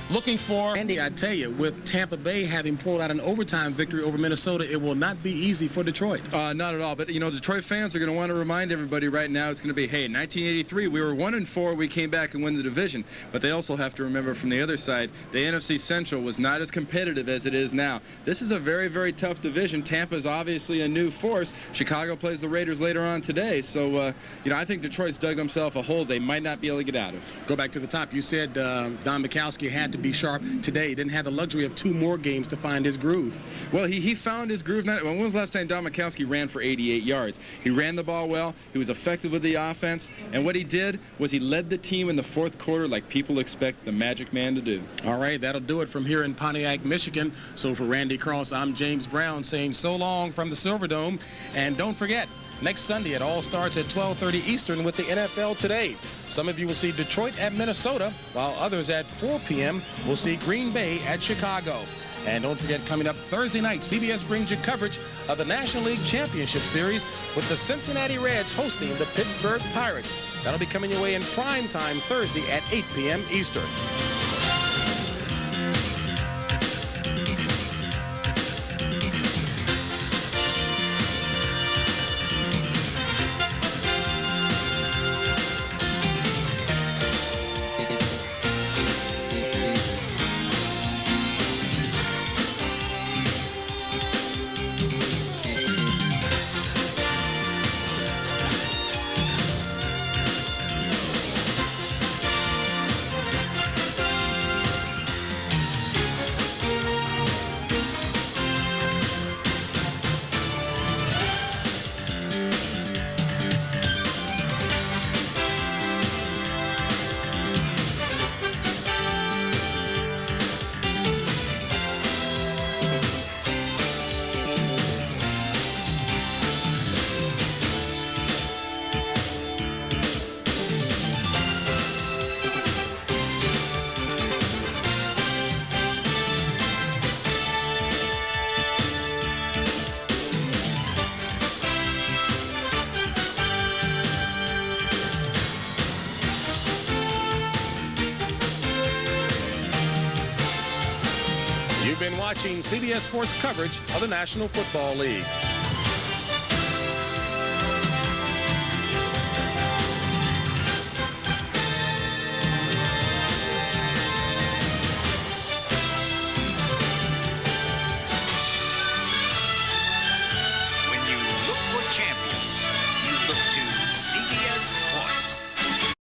looking for... Andy, I tell you, with Tampa Bay having pulled out an overtime victory over Minnesota, it will not be easy for Detroit. Not at all. But, you know, Detroit fans are going to want to remind everybody right now it's going to be, hey, in 1983, we were 1-4. We came back and won the division. But they also have to remember from the other side, the NFC Central was not as competitive as it is now. This is a very, very tough division. Tampa is obviously a new force. Chicago plays the Raiders later on today. So, you know, I think Detroit's dug themselves a hole they might not be able to get out of. Go back to the top. You said Don Majkowski had to be sharp today. He didn't have the luxury of 2 more games to find his groove. Well, he found his groove. When was the last time Don Majkowski ran for 88 yards? He ran the ball well. He was effective with the offense. And what he did was he led the team in the fourth quarter like people expect the Magic Man to do. All right, that'll do it from here in Pontiac, Michigan. So for Randy Cross, I'm James Brown saying so long from the Silverdome. And don't forget, next Sunday, it all starts at 12:30 Eastern with the NFL Today. Some of you will see Detroit at Minnesota, while others at 4 p.m. will see Green Bay at Chicago. And don't forget, coming up Thursday night, CBS brings you coverage of the National League Championship Series with the Cincinnati Reds hosting the Pittsburgh Pirates. That'll be coming your way in prime time Thursday at 8 p.m. Eastern. You've been watching CBS Sports coverage of the National Football League.